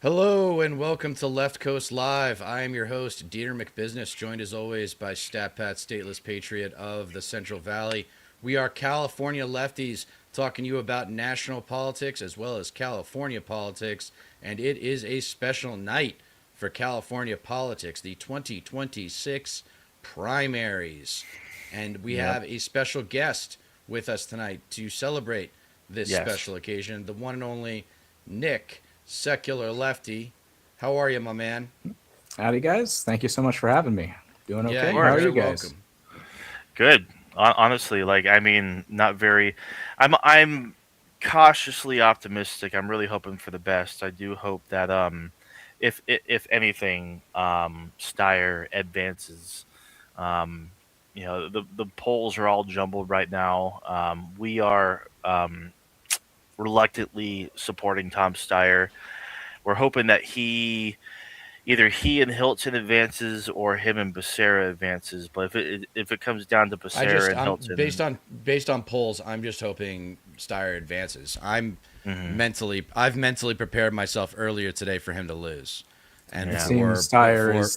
Hello and welcome to Left Coast Live. I am your host, Dieter McBusiness, joined as always by Stat Pat, stateless patriot of the Central Valley. We are California lefties talking to you about national politics as well as California politics, and it is a special night for California politics, the 2026 primaries. And we Yep. have a special guest with us tonight to celebrate this Yes. special occasion, the one and only Nick Secular Lefty. How are you, my man? Howdy, guys. Thank you so much for having me. Doing Yeah, Of okay. you're How are very you course. guys? welcome. Good. Honestly, not very. I'm cautiously optimistic. I'm really hoping for the best. I do hope that if anything, Steyer advances. Um, the polls are all jumbled right now. We are reluctantly supporting Tom Steyer. We're hoping that either he and Hilton advances or him and Becerra advances. But if it comes down to I Becerra just and I'm based Hilton, on based on polls. I'm just hoping Steyer advances. hmm I've mentally prepared myself earlier today for him to lose, and It yeah, seems Steyer is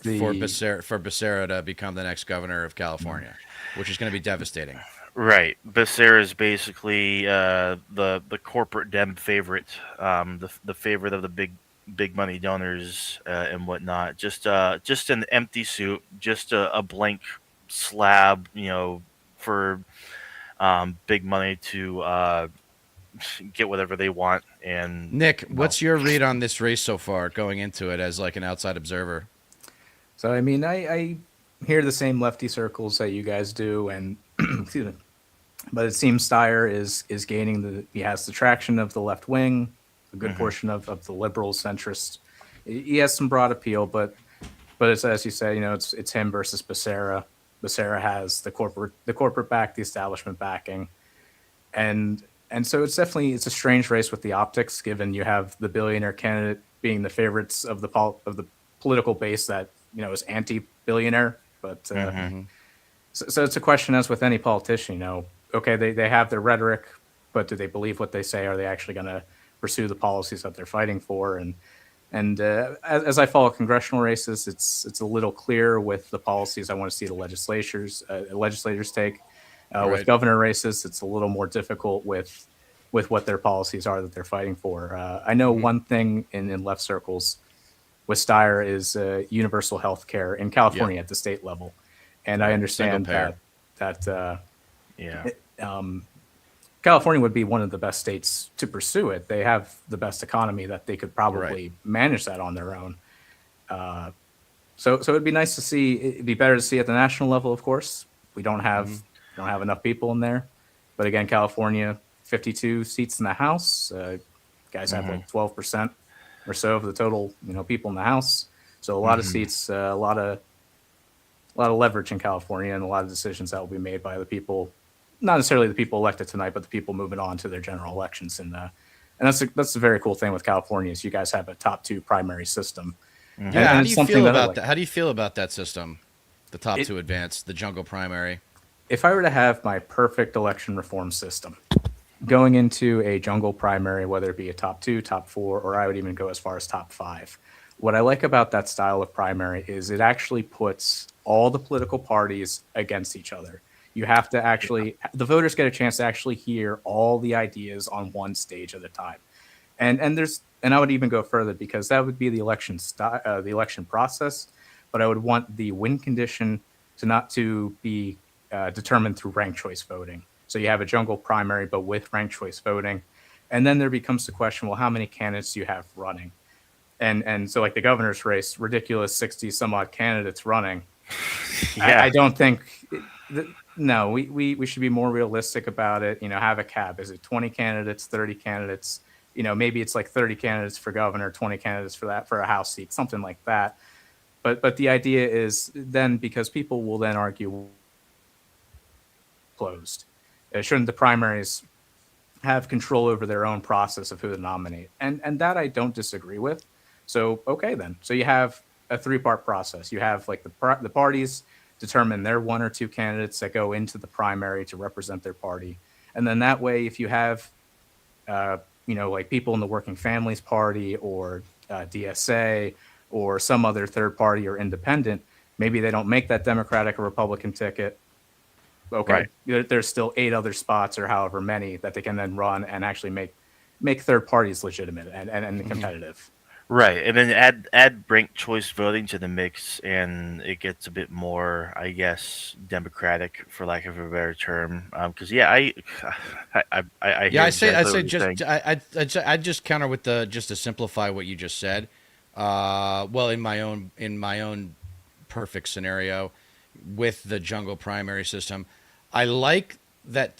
For Becerra to become the next governor of California, which is going to be devastating. right. Becerra is basically the corporate dem favorite, the favorite of the big money donors and whatnot. Just an empty suit, just a blank slab, for big money to get whatever they want, and Nick, you know what's your read on this race so far, going into it as like an outside observer? so. I mean, I hear the same lefty circles that you guys do, and excuse me. But it seems Steyer is gaining he has the traction of the left wing, a good hmm portion of the liberal centrist. He has some broad appeal, but it's as you say, it's him versus Becerra. Becerra has the corporate back, the establishment backing, and and so it's a strange race with the optics, given you have the billionaire candidate being the favorites of the political base that is anti-billionaire. But hmm Mm-hmm. so it's a question, as with any politician. Okay, they have their rhetoric, but do they believe what they say? Are they actually going to pursue the policies that they're fighting for? And as I follow congressional races, it's a little clearer with the policies I want to see the legislators take. With Right. governor races, it's a little more difficult with what their policies are that they're fighting for. I know Mm-hmm. one thing in left circles with Steyer is universal health care in Yeah. California at the state level, and I Right. Single understand payer. that Yeah. um, California would be one of the best states to pursue it. They have the best economy that they could Right. probably manage that on their own. Uh, so it'd be nice to see. It'd be better to see at the national level, of course. We don't have Mm-hmm. we don't have enough people in there, but again, California, 52 seats in the House. Guys have hmm like 12% or so of the total people in the House. So a lot of hmm seats, a lot of leverage in California, and a lot of decisions that will be made by the people, not necessarily the people elected tonight, but the people moving on to their general elections. And that's a very cool thing with California is you guys have a top two primary system, and, Yeah. hmm and How do it's you something feel that I about like. that? How do you feel about that system? The top It two advance, the jungle primary. If I were to have my perfect election reform system going into a jungle primary, whether it be a top two, top four, or I would even go as far as top five. What I like about that style of primary is it actually puts all the political parties against each other. You have to actually, the voters get a chance to actually hear all the ideas on one stage at a time. And I would even go further because that would be the election process, but I would want the win condition to not to be determined through ranked choice voting. So you have a jungle primary, but with ranked choice voting, and then there becomes the question: well, how many candidates do you have running? And so like the governor's race, ridiculous 60 some odd candidates running. I Yeah. don't think. No, we should be more realistic about it. Have a cap. Is it 20 candidates, 30 candidates? Maybe it's like 30 candidates for governor, 20 candidates for that for a house seat, something like that. But the idea is then, because people will then argue closed. Shouldn't the primaries have control over their own process of who to nominate? And that I don't disagree with. So okay then. So you have a three-part process. You have like the parties determine their one or two candidates that go into the primary to represent their party, and then that way, if you have uh, like people in the Working Families Party or DSA or some other third party or independent, maybe they don't make that Democratic or Republican ticket. Okay, Right. there's still 8 other spots or however many that they can then run and actually make third parties legitimate and competitive. Right, and then add ranked choice voting to the mix, and it gets a bit more, I guess, democratic, for lack of a better term. Because yeah, I Yeah, hear I exactly what say you're just saying. I just counter with the just to simplify what you just said. Well, in my own perfect scenario, with the jungle primary system, I like that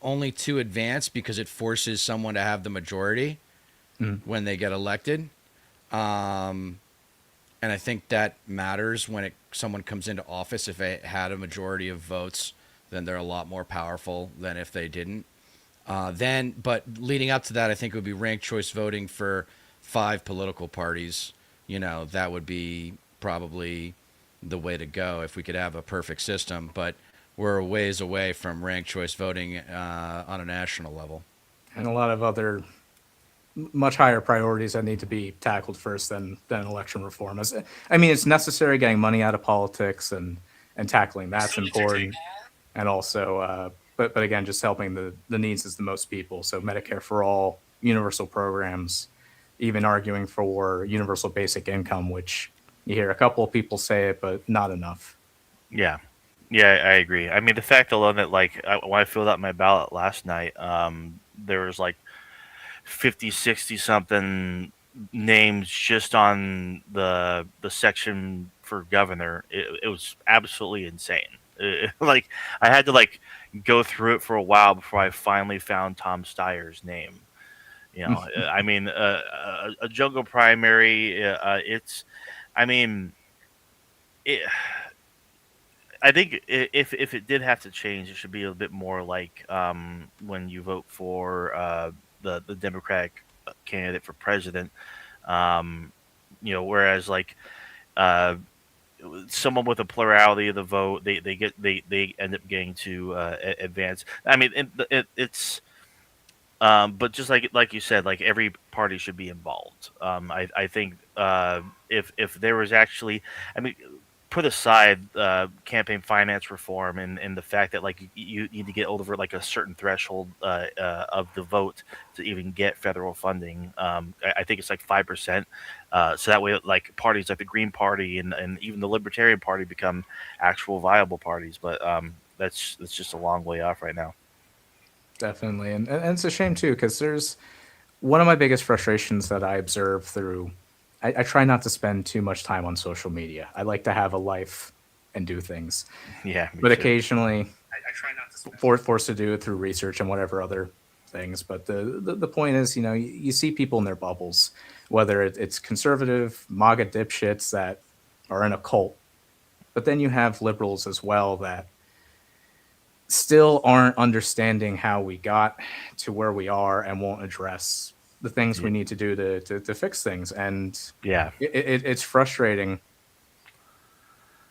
only two advance because it forces someone to have the majority Mm. when they get elected. And I think that matters when someone comes into office. If they had a majority of votes, then they're a lot more powerful than if they didn't. But leading up to that, I think it would be ranked choice voting for 5 political parties. That would be probably the way to go if we could have a perfect system. But we're a ways away from ranked choice voting on a national level. And a lot of other much higher priorities that need to be tackled first than election reform. I mean, it's necessary getting money out of politics and tackling that's important, and also, but again, just helping the needs is the most people. So Medicare for all, universal programs, even arguing for universal basic income, which you hear a couple of people say it, but not enough. Yeah, yeah, I agree. I mean, the fact alone that when I filled out my ballot last night, there was like 50, 60 something names just on the section for governor. It was absolutely insane. Like I had to go through it for a while before I finally found Tom Steyer's name. I mean, a jungle primary. I mean, it, I think if it did have to change, it should be a bit more like when you vote for the Democratic candidate for president. Um, whereas uh, someone with a plurality of the vote, they end up getting to advance. I mean, it's but just like you said, like every party should be involved. I think if there was actually, I mean, put aside campaign finance reform and the fact that you need to get over like a certain threshold of the vote to even get federal funding. I think it's like 5%. So that way, like parties like the Green Party and even the Libertarian Party become actual viable parties. But that's just a long way off right now. Definitely, and it's a shame too because there's one of my biggest frustrations that I observe through. I try not to spend too much time on social media. I like to have a life and do things, Yeah, me but too. occasionally forced to do it through research and whatever other things. But the point is, you see people in their bubbles, whether it's conservative MAGA dipshits that are in a cult, but then you have liberals as well that still aren't understanding how we got to where we are and won't address the things we Yeah, need to do to fix things. And yeah, it's frustrating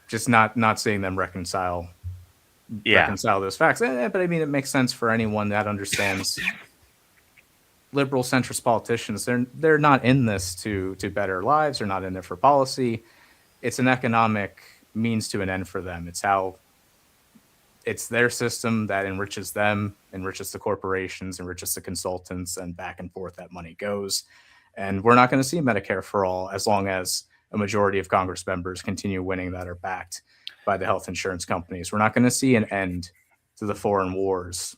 just not seeing them yeah. reconcile those facts. But I mean, it makes sense for anyone that understands liberal centrist politicians. They're not in this to better lives. They're not in there for policy. It's an economic means to an end for them. It's their system that enriches them, enriches the corporations, enriches the consultants, and back and forth that money goes. And we're not going to see Medicare for all as long as a majority of Congress members continue winning that are backed by the health insurance companies. We're not going to see an end to the foreign wars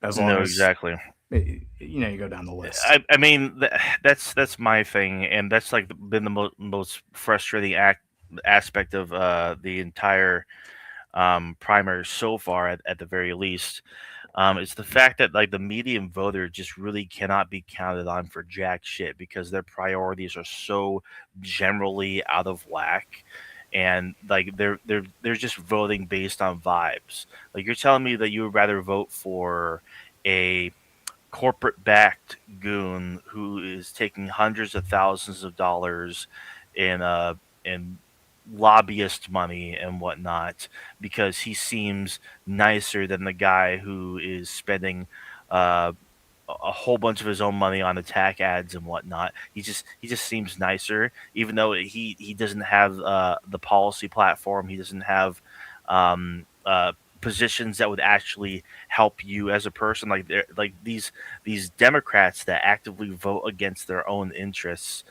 as long No, as exactly. you go down the list. I mean, that's my thing, and that's like been the most frustrating aspect of the entire primary so far, at the very least. It's the fact that like the median voter just really cannot be counted on for jack shit because their priorities are so generally out of whack. And like they're just voting based on vibes. Like you're telling me that you would rather vote for a corporate backed goon who is taking hundreds of thousands of dollars in lobbyist money and whatnot because he seems nicer than the guy who is spending uh, a whole bunch of his own money on attack ads and whatnot. He just seems nicer, even though he doesn't have the policy platform. He doesn't have um, uh, positions that would actually help you as a person. Like these Democrats that actively vote against their own interests.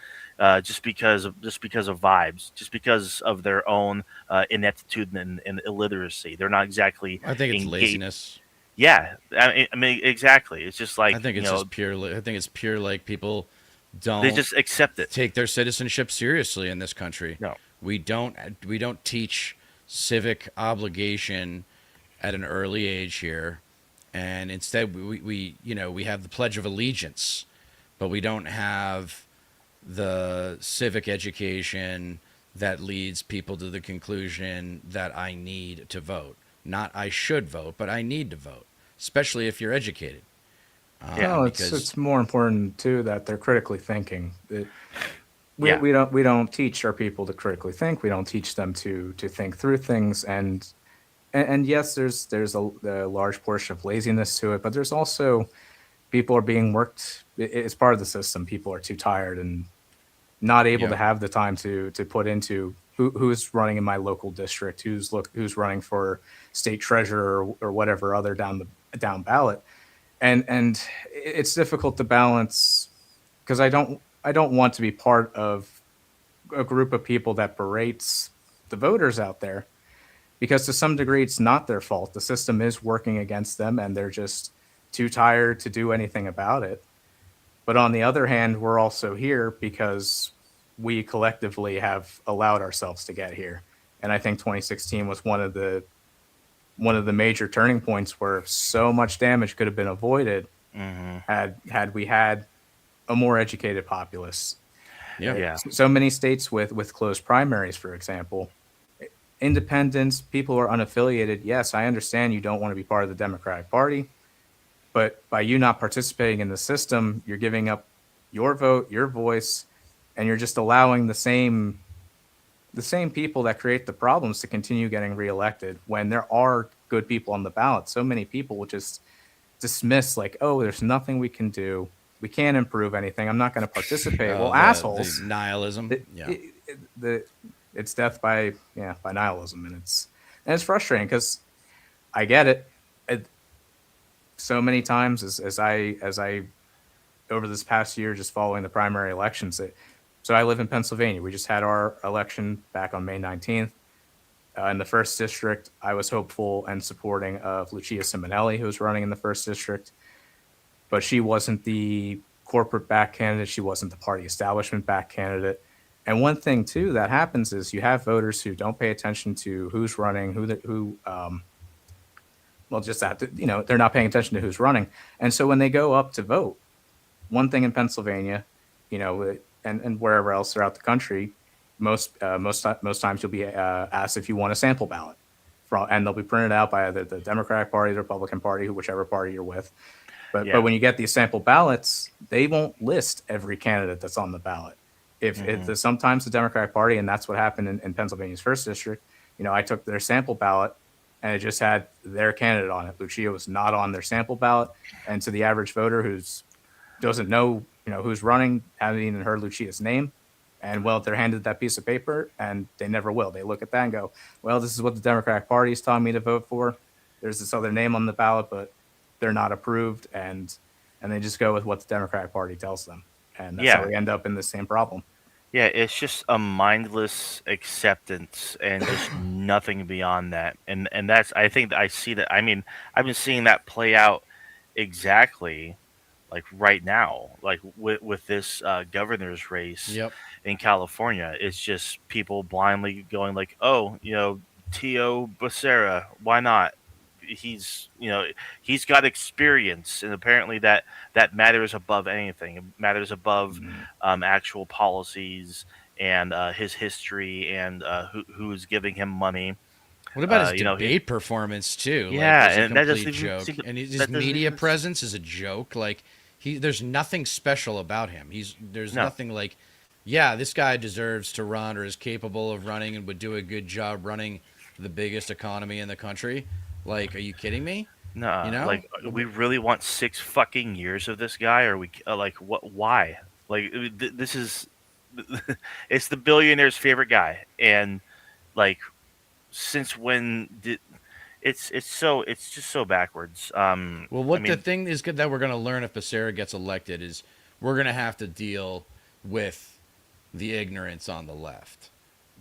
Just because of vibes, just because of their own ineptitude and illiteracy, they're not exactly I think it's engaged. laziness. Yeah, I mean exactly. It's just I like think it's just pure. I think it's pure like people they don't just accept it. take their citizenship seriously in this country. No, We don't teach civic obligation at an early age here, and instead we have the Pledge of Allegiance, but we don't have the civic education that leads people to the conclusion that I need to vote. Not I should vote, but I need to vote, especially if you're educated. Yeah. No, Because it's more important too that they're critically thinking. Yeah. We don't teach our people to critically think. We don't teach them to think through things. And yes, there's a large portion of laziness to it, but there's also people are being worked. It's part of the system. People are too tired and not able to Yep. have the time to put into who's running in my local district, who's running for state treasurer or whatever other down ballot, and it's difficult to balance because I don't want to be part of a group of people that berates the voters out there because to some degree it's not their fault. The system is working against them and they're just too tired to do anything about it. But on the other hand, we're also here because we collectively have allowed ourselves to get here. And I think 2016 was one of the major turning points where so much damage could have been avoided hmm had we had a more educated populace. yeah, yeah, So many states with closed primaries, for example, independents, people who are unaffiliated. Yes, I understand you don't want to be part of the Democratic Party, but by you not participating in the system, you're giving up your vote, your voice, and you're just allowing the same people that create the problems to continue getting reelected when there are good people on the ballot. So many people will just dismiss like, oh, there's nothing we can do. We can't improve anything. I'm not going to participate. Well, assholes. the nihilism. It- Yeah, it's death by nihilism, and it's frustrating because I get it. So many times as I over this past year just following the primary elections. So I live in Pennsylvania. We just had our election back on May 19th. In the first district, I was hopeful and supporting of Lucia Simonelli, who was running in the first district, but she wasn't the corporate back candidate. She wasn't the party establishment back candidate. And one thing too that happens is you have voters who don't pay attention to who's running, well, just that they're not paying attention to who's running, and so when they go up to vote, one thing in Pennsylvania, and wherever else throughout the country, most times you'll be asked if you want a sample ballot, and they'll be printed out by either the Democratic Party, the Republican Party, whichever party you're with. But yeah. when you get these sample ballots, they won't list every candidate that's on the ballot. If sometimes the Democratic Party, and that's what happened in Pennsylvania's first district, I took their sample ballot and it just had their candidate on it. Lucia was not on their sample ballot, and to the average voter who's doesn't know who's running, haven't even heard Lucia's name, and well, they're handed that piece of paper and they never will. They look at that and go, well, this is what the Democratic Party is telling me to vote for. There's this other name on the ballot, but they're not approved, and they just go with what the Democratic Party tells them, and that's how Yeah. we end up in the same problem. Yeah, it's just a mindless acceptance and just nothing beyond that. And that's I think that I see that. I mean, I've been seeing that play out exactly like right now, like with this governor's race yep. in California. It's just people blindly going like, "Oh, Tio Becerra, why not? He's got experience, and apparently that matters above anything. It matters above actual policies and his history and who's giving him money. What about his He debate performance too? Like, yeah, is a and that doesn't complete even joke, seem to, and his that doesn't media even presence is a joke. Like there's nothing special about him. There's no. nothing like, yeah, this guy deserves to run or is capable of running and would do a good job running the biggest economy in the country. Like, are you kidding me? You No, know, like we really want 6 fucking years of this guy, or we like what? Why? Like this is, it's the billionaire's favorite guy, and like since when did it's just so backwards. well, I what the mean, thing is good that we're going to learn if Becerra gets elected is we're going to have to deal with the ignorance on the left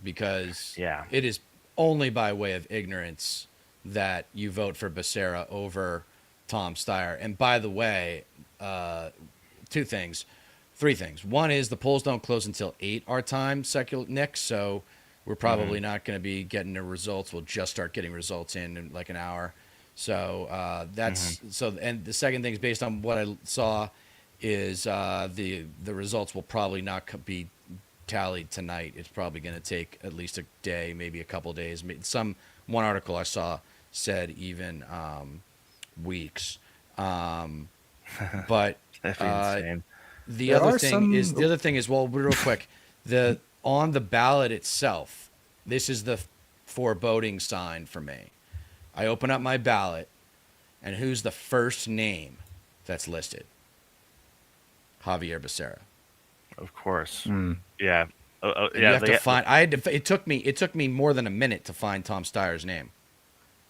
because yeah, it is only by way of ignorance that you vote for Becerra over Tom Steyer. And by the way, two things, three things. One is the polls don't close until 8 our time, secular Nick. So we're hmm probably not going to be getting the results. We'll just start getting results in like an hour. So hmm that's so. And the second thing is based on what I saw is the results will probably not be tallied tonight. It's probably going to take at least a day, maybe a couple days. Some one article I saw said even weeks. Um, but that'd be uh, insane. the There other are thing is some. well, real quick, the on the ballot itself. This is the foreboding sign for me. I open up my ballot, and who's the first name that's listed? Javier Becerra. Of course, Hmm. yeah, And you yeah, have to find. I had to. It took me more than a minute to find Tom Steyer's name.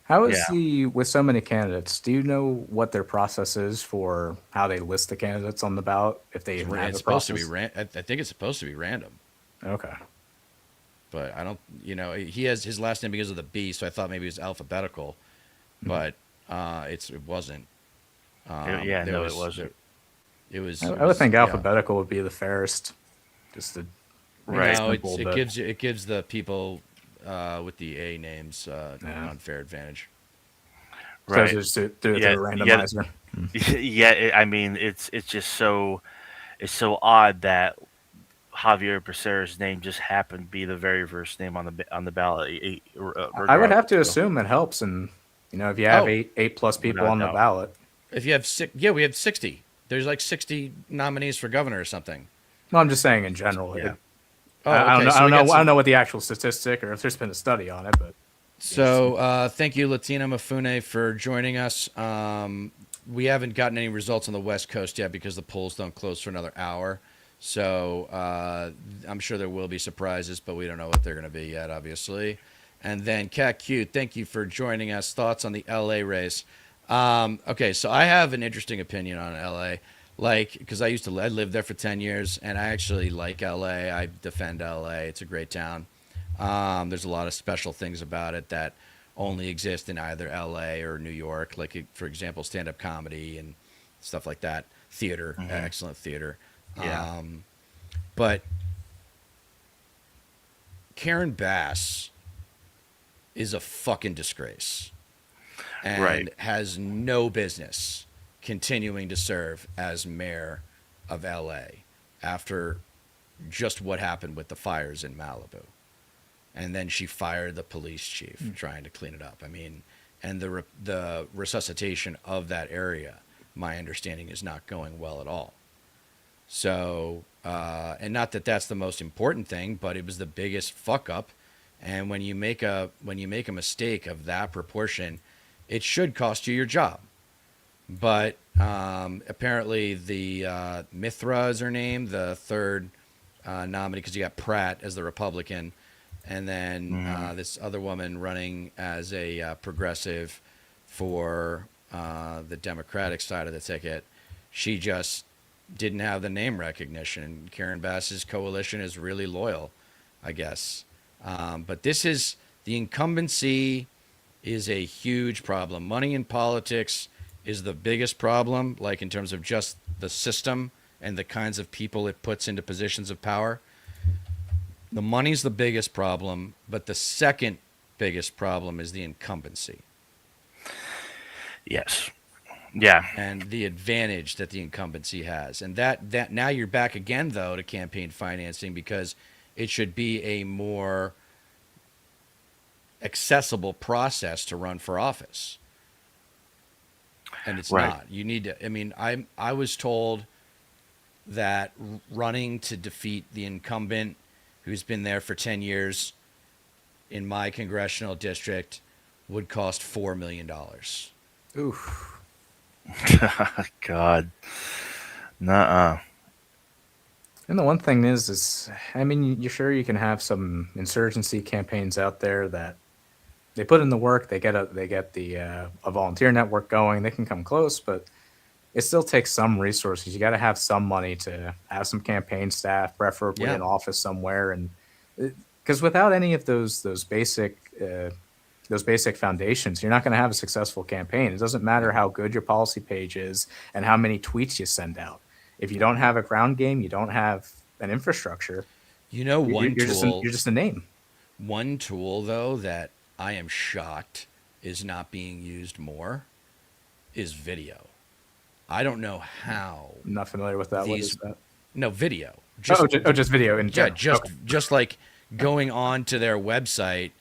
How is yeah. the with so many candidates? Do you know what their process is for how they list the candidates on the ballot? If they even have It's a supposed to be process? I think it's supposed to be random, Okay. but I don't. He has his last name begins with a B, so I thought maybe it was alphabetical, but it wasn't. Yeah, There no, it was wasn't. there. It was. I, It I would was. think Yeah. alphabetical would be the fairest, just to make it Right. No, simple. But it gives the people with the A names an yeah, unfair advantage. so Right. just to do it Yeah. through a Yeah. randomizer. Yeah. I mean, it's just it's so odd that Javier Becerra's name just happened to be the very first name on the ballot, I would have regardless. to So assume it helps, and if you have Oh, eight plus people without a on the doubt. ballot. if you have six, yeah, we have 60. There's like 60 nominees for governor or something. No, I'm just saying in general. Yeah. Oh, I don't okay. know. I So don't we got know. I some. don't know what the actual statistic or if there's been a study on it, but it'd be interesting. So thank you, Latina Mafune, for joining us. We haven't gotten any results on the West Coast yet because the polls don't close for another hour. So I'm sure there will be surprises, but we don't know what they're going to be yet, obviously. And then Cat Q, thank you for joining us. Thoughts on the LA race? Okay, so I have an interesting opinion on LA. Like, because I lived there for 10 years, and I actually like LA. I defend LA. It's a great town. There's a lot of special things about it that only exist in either LA or New York, like, for example, stand up comedy and stuff like that. Theater, hmm excellent theater. Yeah. But Karen Bass is a fucking disgrace Right. and has no business continuing to serve as mayor of LA after just what happened with the fires in Malibu. And then she fired the police chief trying to clean it up. I mean, and the resuscitation of that area, my understanding, is not going well at all. So, and not that that's the most important thing, but it was the biggest fuck up. And when you make a mistake of that proportion, it should cost you your job. But apparently, the Mithra is her name, the third nominee, because you got Pratt as the Republican, and then hmm this other woman running as a progressive for the Democratic side of the ticket. She just didn't have the name recognition. Karen Bass's coalition is really loyal, I guess. But the incumbency is a huge problem. Money in politics is the biggest problem, like in terms of just the system and the kinds of people it puts into positions of power. The money's the biggest problem, but the second biggest problem is the incumbency Yes. Yeah. and the advantage that the incumbency has. And that now you're back again though to campaign financing because it should be a more accessible process to run for office. And it's Right. not. You need to. I mean, I was told that running to defeat the incumbent, who's been there for 10 years, in my congressional district, would cost $4 million. Oof. God, nuh-uh. And the one thing is, I mean, you're sure you can have some insurgency campaigns out there that they put in the work, they get a volunteer network going, they can come close, but it still takes some resources. You got to have some money to have some campaign staff, preferably Yeah. an office somewhere, and because without any of those basic foundations, you're not going to have a successful campaign. It doesn't matter how good your policy page is and how many tweets you send out. If you don't have a ground game, you don't have an infrastructure. You know, You're just a name. one tool though that I am shocked is not being used more is video. I don't know how I'm not familiar with that. What these is that? no video. Just video in Yeah, general. Okay. just like going on to their website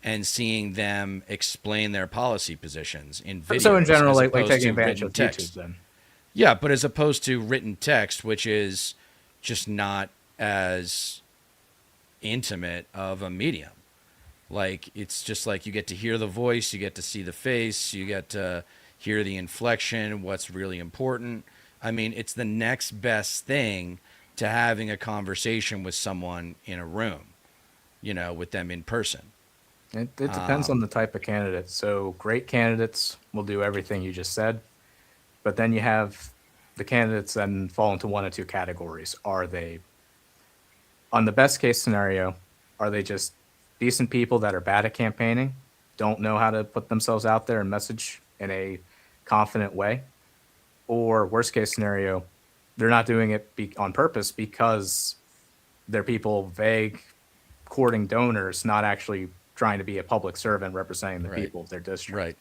and seeing them explain their policy positions in videos So in general, as like opposed taking to advantage written of YouTube, text. then. Yeah, but as opposed to written text, which is just not as intimate of a medium. Like it's just like you get to hear the voice, you get to see the face, you get to hear the inflection, what's really important. I mean, it's the next best thing to having a conversation with someone in a room, with them in person. It depends on the type of candidate. So great candidates will do everything you just said, but then you have the candidates then fall into one of two categories. Are they, on the best case scenario, are they just decent people that are bad at campaigning, don't know how to put themselves out there and message in a confident way? Or worst case scenario, they're not doing it on purpose because they're people vague, courting donors, not actually trying to be a public servant representing the Right. people of their district. Right.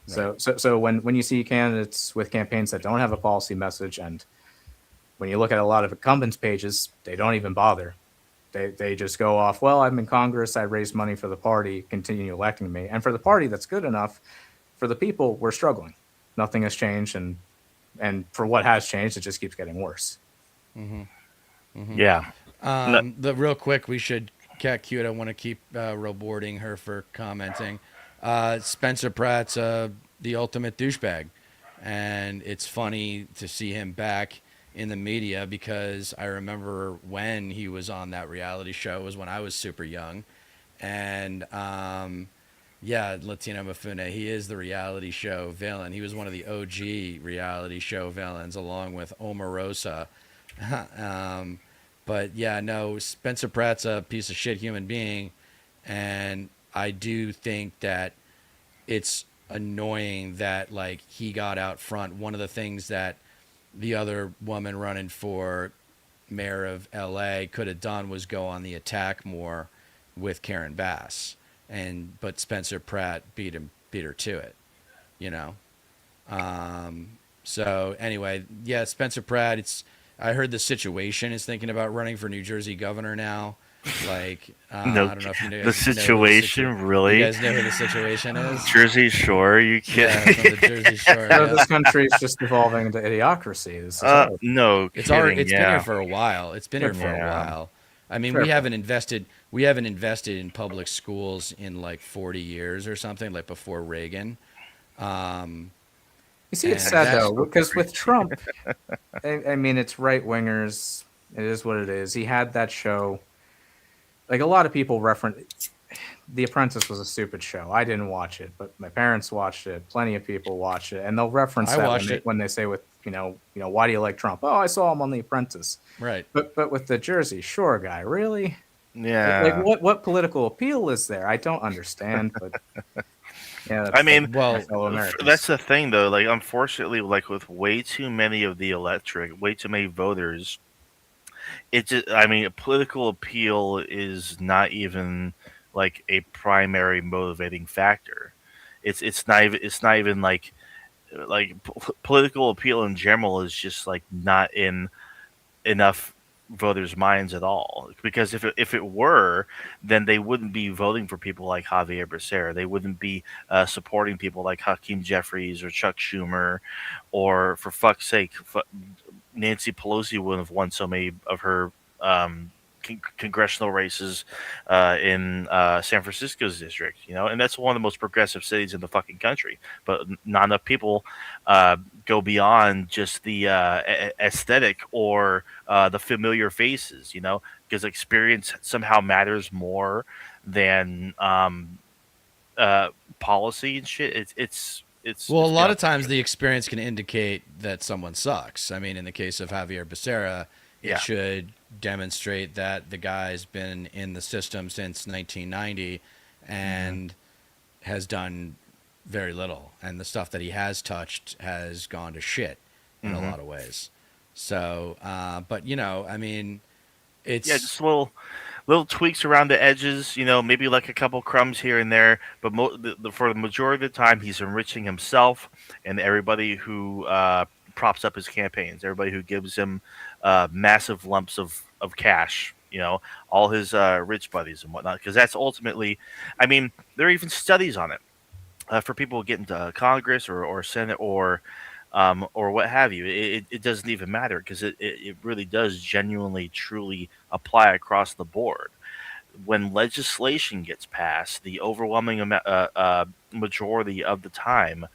So when you see candidates with campaigns that don't have a policy message, and when you look at a lot of incumbents pages, they don't even bother. They just go off, well, I'm in Congress, I raised money for the party, continue electing me. And for the party, that's good enough. For the people, we're struggling. Nothing has changed, and for what has changed, it just keeps getting worse. Yeah. No, The real quick, we should cat cute. I want to keep rewarding her for commenting. Spencer Pratt's the ultimate douchebag, and it's funny to see him back in the media because I remember when he was on that reality show was when I was super young, and yeah, Latino Mafune, he is the reality show villain. He was one of the OG reality show villains along with Omarosa. um, but yeah, no, Spencer Pratt's a piece of shit human being, and I do think that it's annoying that like he got out front. One of the things that the other woman running for mayor of LA could have done was go on the attack more with Karen Bass, but Spencer Pratt beat her to it, you know. So anyway, yeah, Spencer Pratt. I heard the situation is thinking about running for New Jersey governor now. Like no, I don't know if you know the situation really. You guys know who the situation is? Jersey Shore? You Yeah, kidding? from the Jersey Shore. So Yeah. this country is just evolving into idiocracy. This is horrible. No It's kidding. already it's been Yeah. here for a while. It's been here for a Yeah. while. I mean, Fair we haven't invested in public schools in like 40 years or something, like before Reagan. You see, it's And sad that's- though, because with Trump, I mean, it's right wingers. It is what it is. He had that show. Like a lot of people reference, The Apprentice was a stupid show. I didn't watch it, but my parents watched it. Plenty of people watched it, and they'll reference I that watched it. when they say with why do you like Trump? Oh, I saw him on The Apprentice. Right. But with the Jersey Shore guy, really? Yeah. Like what political appeal is there? I don't understand, but yeah, I mean, Well, fellow Americans. that's the thing, though. Like, unfortunately, like with way too many of the electorate, way too many voters, it just, I mean, political appeal is not even like a primary motivating factor. It's not even political appeal in general is just like not in enough voters' minds at all. Because if it were, then they wouldn't be voting for people like Javier Becerra. They wouldn't be supporting people like Hakeem Jeffries or Chuck Schumer, or for fuck's sake, Nancy Pelosi wouldn't have won so many of her congressional races in San Francisco's district. And that's one of the most progressive cities in the fucking country. But not enough people go beyond just the aesthetic or the familiar faces. Because experience somehow matters more than uh, policy and shit. Well, a It's lot beyond. of times the experience can indicate that someone sucks. I mean, in the case of Javier Becerra, it Yeah. should demonstrate that the guy's been in the system since 1990 Hmm. and has done very little. And the stuff that he has touched has gone to shit in a Hmm. lot of ways. So, but I mean, Yeah, it's just little tweaks around the edges, maybe like a couple crumbs here and there, but for the majority of the time, he's enriching himself and everybody who props up his campaigns, everybody who gives him massive lumps of cash, all his rich buddies and whatnot, because that's ultimately, I mean, there are even studies on it for people who get into Congress or Senate or what have you. It doesn't even matter because it really does genuinely, truly apply across the board. When legislation gets passed, the overwhelming majority of the time,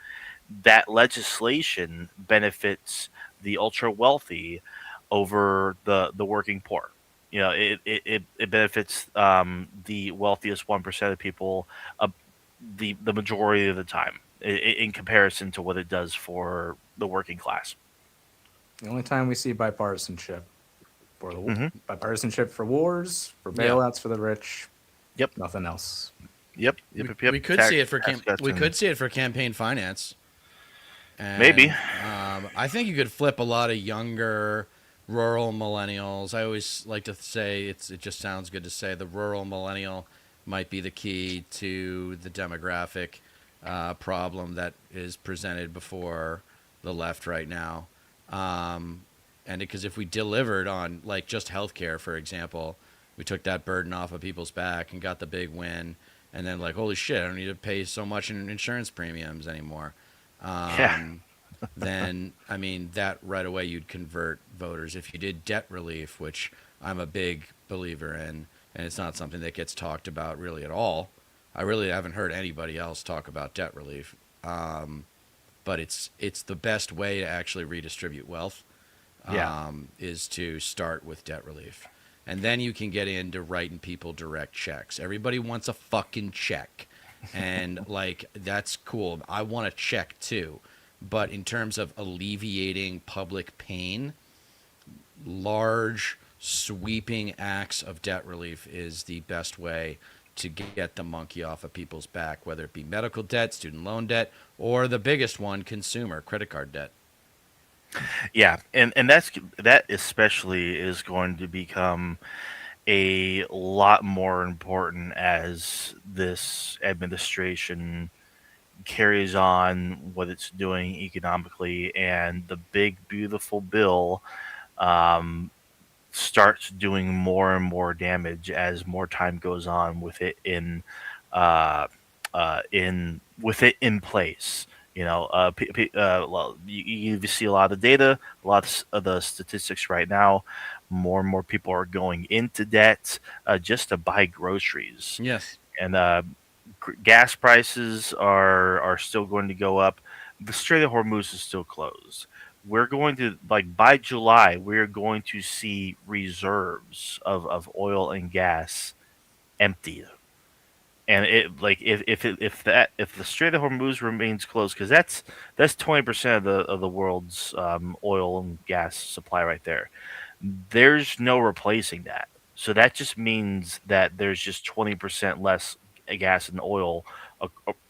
that legislation benefits the ultra wealthy over the working poor. It benefits the wealthiest 1% of people uh, the majority of the time in comparison to what it does for the working class. The only time we see bipartisanship Hmm. bipartisanship for wars, for yeah. bailouts for the rich, Yep. nothing else. Yep. Yep. We Yep. Yep. we could see it for Tax cuts we and could see it for campaign finance. maybe. And I think you could flip a lot of younger rural millennials. I always like to say it just sounds good to say the rural millennial might be the key to the demographic problem that is presented before the left right now. And because if we delivered on like just healthcare, for example, we took that burden off of people's back and got the big win, and then like holy shit, I don't need to pay so much in insurance premiums anymore. Yeah. Um, then I mean that right away you'd convert voters. If you did debt relief, which I'm a big believer in, and it's not something that gets talked about really at all. I really haven't heard anybody else talk about debt relief, but it's the best way to actually redistribute wealth Yeah. is to start with debt relief. And then you can get into writing people direct checks. Everybody wants a fucking check. And, like, that's cool. I want a check too. But in terms of alleviating public pain, large, sweeping acts of debt relief is the best way to get the monkey off of people's back, whether it be medical debt, student loan debt, or the biggest one, consumer credit card debt. Yeah. And that especially is going to become a lot more important as this administration carries on what it's doing economically and the big beautiful bill um, starts doing more and more damage as more time goes on with it uh, in place. Well, you see a lot of data, lots of the statistics right now. More and more people are going into debt just to buy groceries, Yes. and gas prices are still going to go up. The Strait of Hormuz is still closed. We're going to like by July, we're going to see reserves of oil and gas emptied. And it like if the Strait of Hormuz remains closed, because that's 20% of the world's oil and gas supply right there. There's no replacing that. So that just means that there's just 20% less gas and oil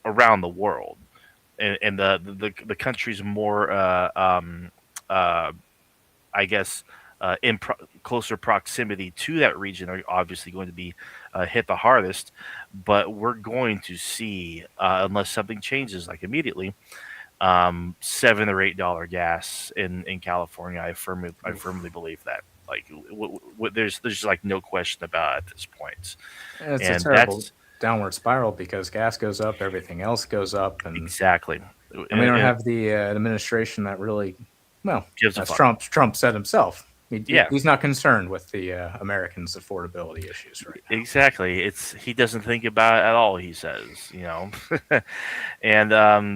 around the world, and the countries more uh, I guess in closer proximity to that region are obviously going to be hit the hardest. But we're going to see, unless something changes like immediately, $7 or $8 gas in California. I firmly believe that. Like, there's like no question about it at this point, And it's a and terrible that's downward spiral because gas goes up, everything else goes up, exactly. and we don't And have the administration that really, well, gives a as fuck. Trump said himself, Yeah. He's not concerned with the Americans' affordability issues right now. Exactly. He doesn't think about it at all. He says, and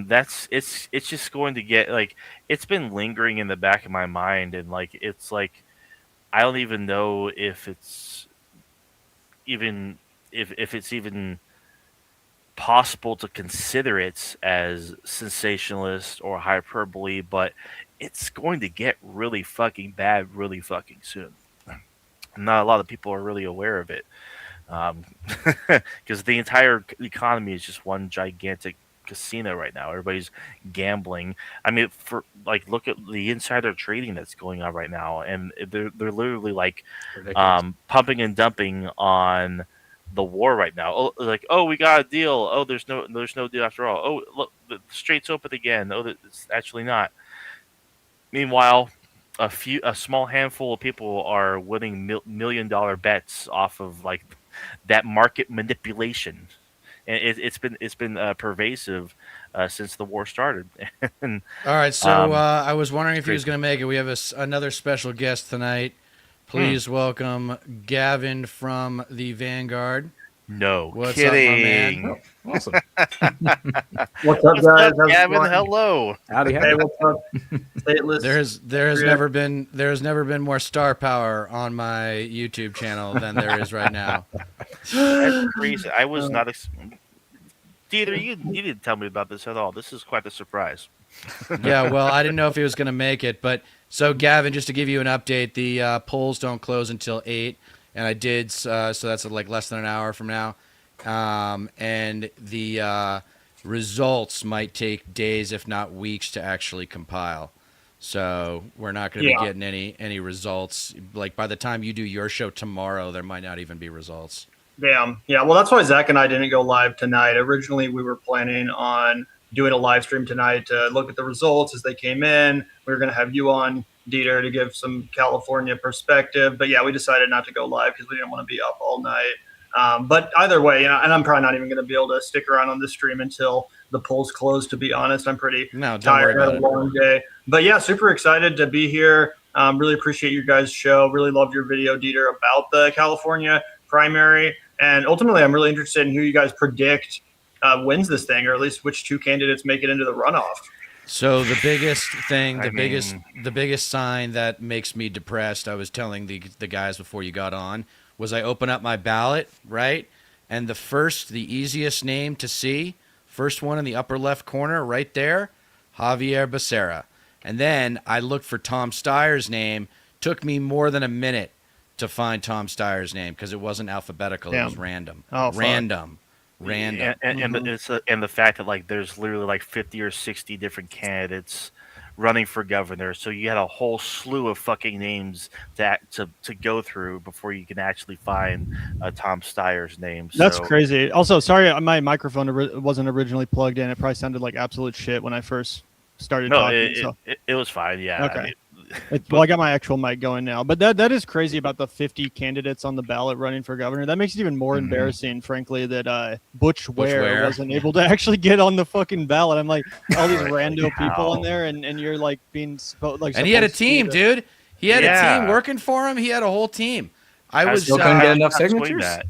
it's just going to get like it's been lingering in the back of my mind, and like it's like I don't even know if it's even if it's even possible to consider it as sensationalist or hyperbole, but it's going to get really fucking bad really fucking soon. Not a lot of people are really aware of it. Because the entire economy is just one gigantic casino right now. Everybody's gambling. I mean, for like, look at the insider trading that's going on right now, and they're literally like Ridiculous. pumping and dumping on the war right now. Oh, like, oh, we got a deal. Oh, there's no deal after all. Oh, look, the strait's open again. Oh, it's actually not. Meanwhile, a small handful of people are winning $1 million bets off of like that market manipulation, and it's been pervasive since the war started. And All right, so I was wondering if he was crazy. going to make it. We have another special guest tonight. Please welcome Gavin from the Vanguard. No What's up, my man? kidding. Oh, awesome. What's up, What's guys? up, How's it Gavin? going? Hello. Howdy, Hey, howdy. what's up? Stateless. There has Yeah. never been more star power on my YouTube channel than there is right now. That's crazy. I was not. Dieter, you didn't tell me about this at all. This is quite a surprise. Yeah, well, I didn't know if he was going to make it, but so Gavin, just to give you an update, the polls don't close until 8, and I did, so that's like less than an hour from now, and the results might take days, if not weeks, to actually compile. So we're not going to be Yeah. getting any results. Like by the time you do your show tomorrow, there might not even be results. Damn. Yeah. Well, that's why Zach and I didn't go live tonight. Originally, we were planning on doing a live stream tonight to look at the results as they came in. We were going to have you on, Dieter, to give some California perspective. But yeah, we decided not to go live because we didn't want to be up all night. But either way, and I'm probably not even going to be able to stick around on this stream until the polls close, to be honest. I'm pretty No, don't worry tired. Had about a it. long day. But yeah, super excited to be here. Really appreciate you guys' show. Really loved your video, Dieter, about the California primary. And ultimately, I'm really interested in who you guys predict wins this thing, or at least which two candidates make it into the runoff. So the biggest thing, I the biggest sign that makes me depressed, I was telling the guys before you got on, was I open up my ballot, right? And the easiest name to see, first one in the upper left corner right there, Javier Becerra. And then I looked for Tom Steyer's name. Took me more than a minute to find Tom Steyer's name because it wasn't alphabetical. It was Damn. random. Oh, fuck. Random. And the fact that like there's literally like 50 or 60 different candidates running for governor, so you had a whole slew of fucking names to go through before you can actually find Tom Steyer's name. That's So, crazy. Also, sorry, my microphone wasn't originally plugged in. It probably sounded like absolute shit when I first started No, talking. it was fine. Yeah. Okay. I mean, Well, I got my actual mic going now. But that is crazy about the 50 candidates on the ballot running for governor. That makes it even more embarrassing, frankly, that Butch Ware Ware. wasn't able to actually get on the fucking ballot. I'm like, all these rando people How? in there, and you're like being like. And he had a supposed to be team, the- dude. He had a Yeah. team working for him. He had a whole team. I was still couldn't get I enough was not swing signatures? that.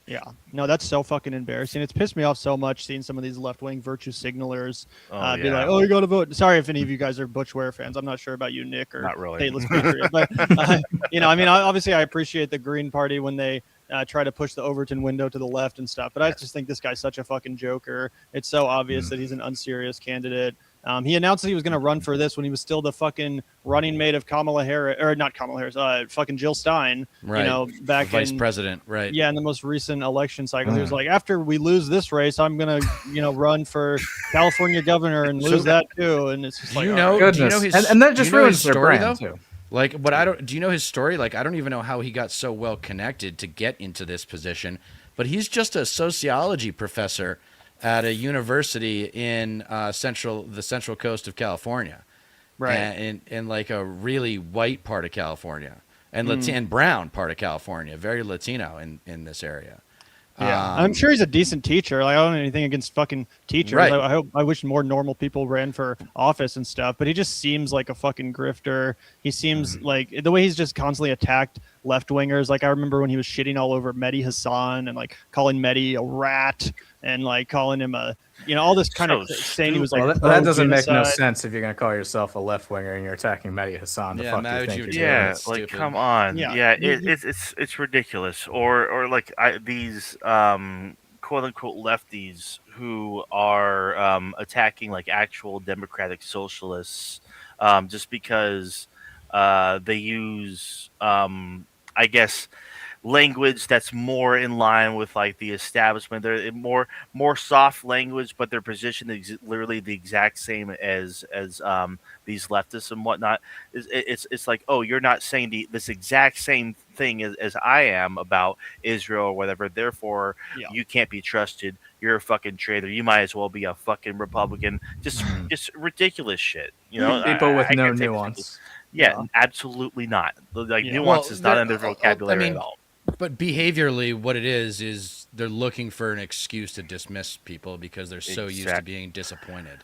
Yeah, no, that's so fucking embarrassing. It's pissed me off so much seeing some of these left-wing virtue signalers Oh, be yeah. like, "Oh, you got to vote." Sorry if any of you guys are Butch Ware fans. I'm not sure about you, Nick, or Not really. Stateless Patriot, but I mean, obviously, I appreciate the Green Party when they try to push the Overton window to the left and stuff. But I just think this guy's such a fucking joker. It's so obvious that he's an unserious candidate. He announced that he was going to run for this when he was still the fucking running mate of Kamala Harris, or not Kamala Harris, fucking Jill Stein. Right. You know, back vice in president, right? yeah, in the most recent election cycle, he was like, after we lose this race, I'm gonna, run for California governor and lose that too. And it's just Do like, you all know? right. Goodness. Do you know his? And that do just you know ruins his their story, brand, though? too. Like, what I don't. Do you know his story? Like, I don't even know how he got so well connected to get into this position. But he's just a sociology professor at a university in the central coast of California, Right. And in like a really white part of California, and Latin brown part of California, very Latino in this area. Yeah, I'm sure he's a decent teacher. Like, I don't have anything against fucking teachers. Right. I wish more normal people ran for office and stuff. But he just seems like a fucking grifter. He seems like the way he's just constantly attacked left wingers. Like I remember when he was shitting all over Mehdi Hassan and like calling Mehdi a rat and like calling him a all this kind of saying he was like. Well, that doesn't make no genocide. sense if you're going to call yourself a left winger and you're attacking Mehdi Hassan. The Yeah, fuck Matt, do you would think you you're do doing? Yeah, That's like stupid. come on. Yeah. Yeah, it's ridiculous. Or like these quote unquote lefties who are attacking like actual democratic socialists just because they use I guess language that's more in line with like the establishment. They're more soft language, but their position is literally the exact same as these leftists and whatnot. It's like, oh, you're not saying this exact same thing as I am about Israel or whatever. Therefore, you can't be trusted. You're a fucking traitor. You might as well be a fucking Republican. Just ridiculous shit. People with I no can't take it nuance. Yeah, absolutely not. Like Yeah. nuance Well, is not in their I vocabulary mean, at all. But behaviorally, what it is they're looking for an excuse to dismiss people because they're so used to being disappointed.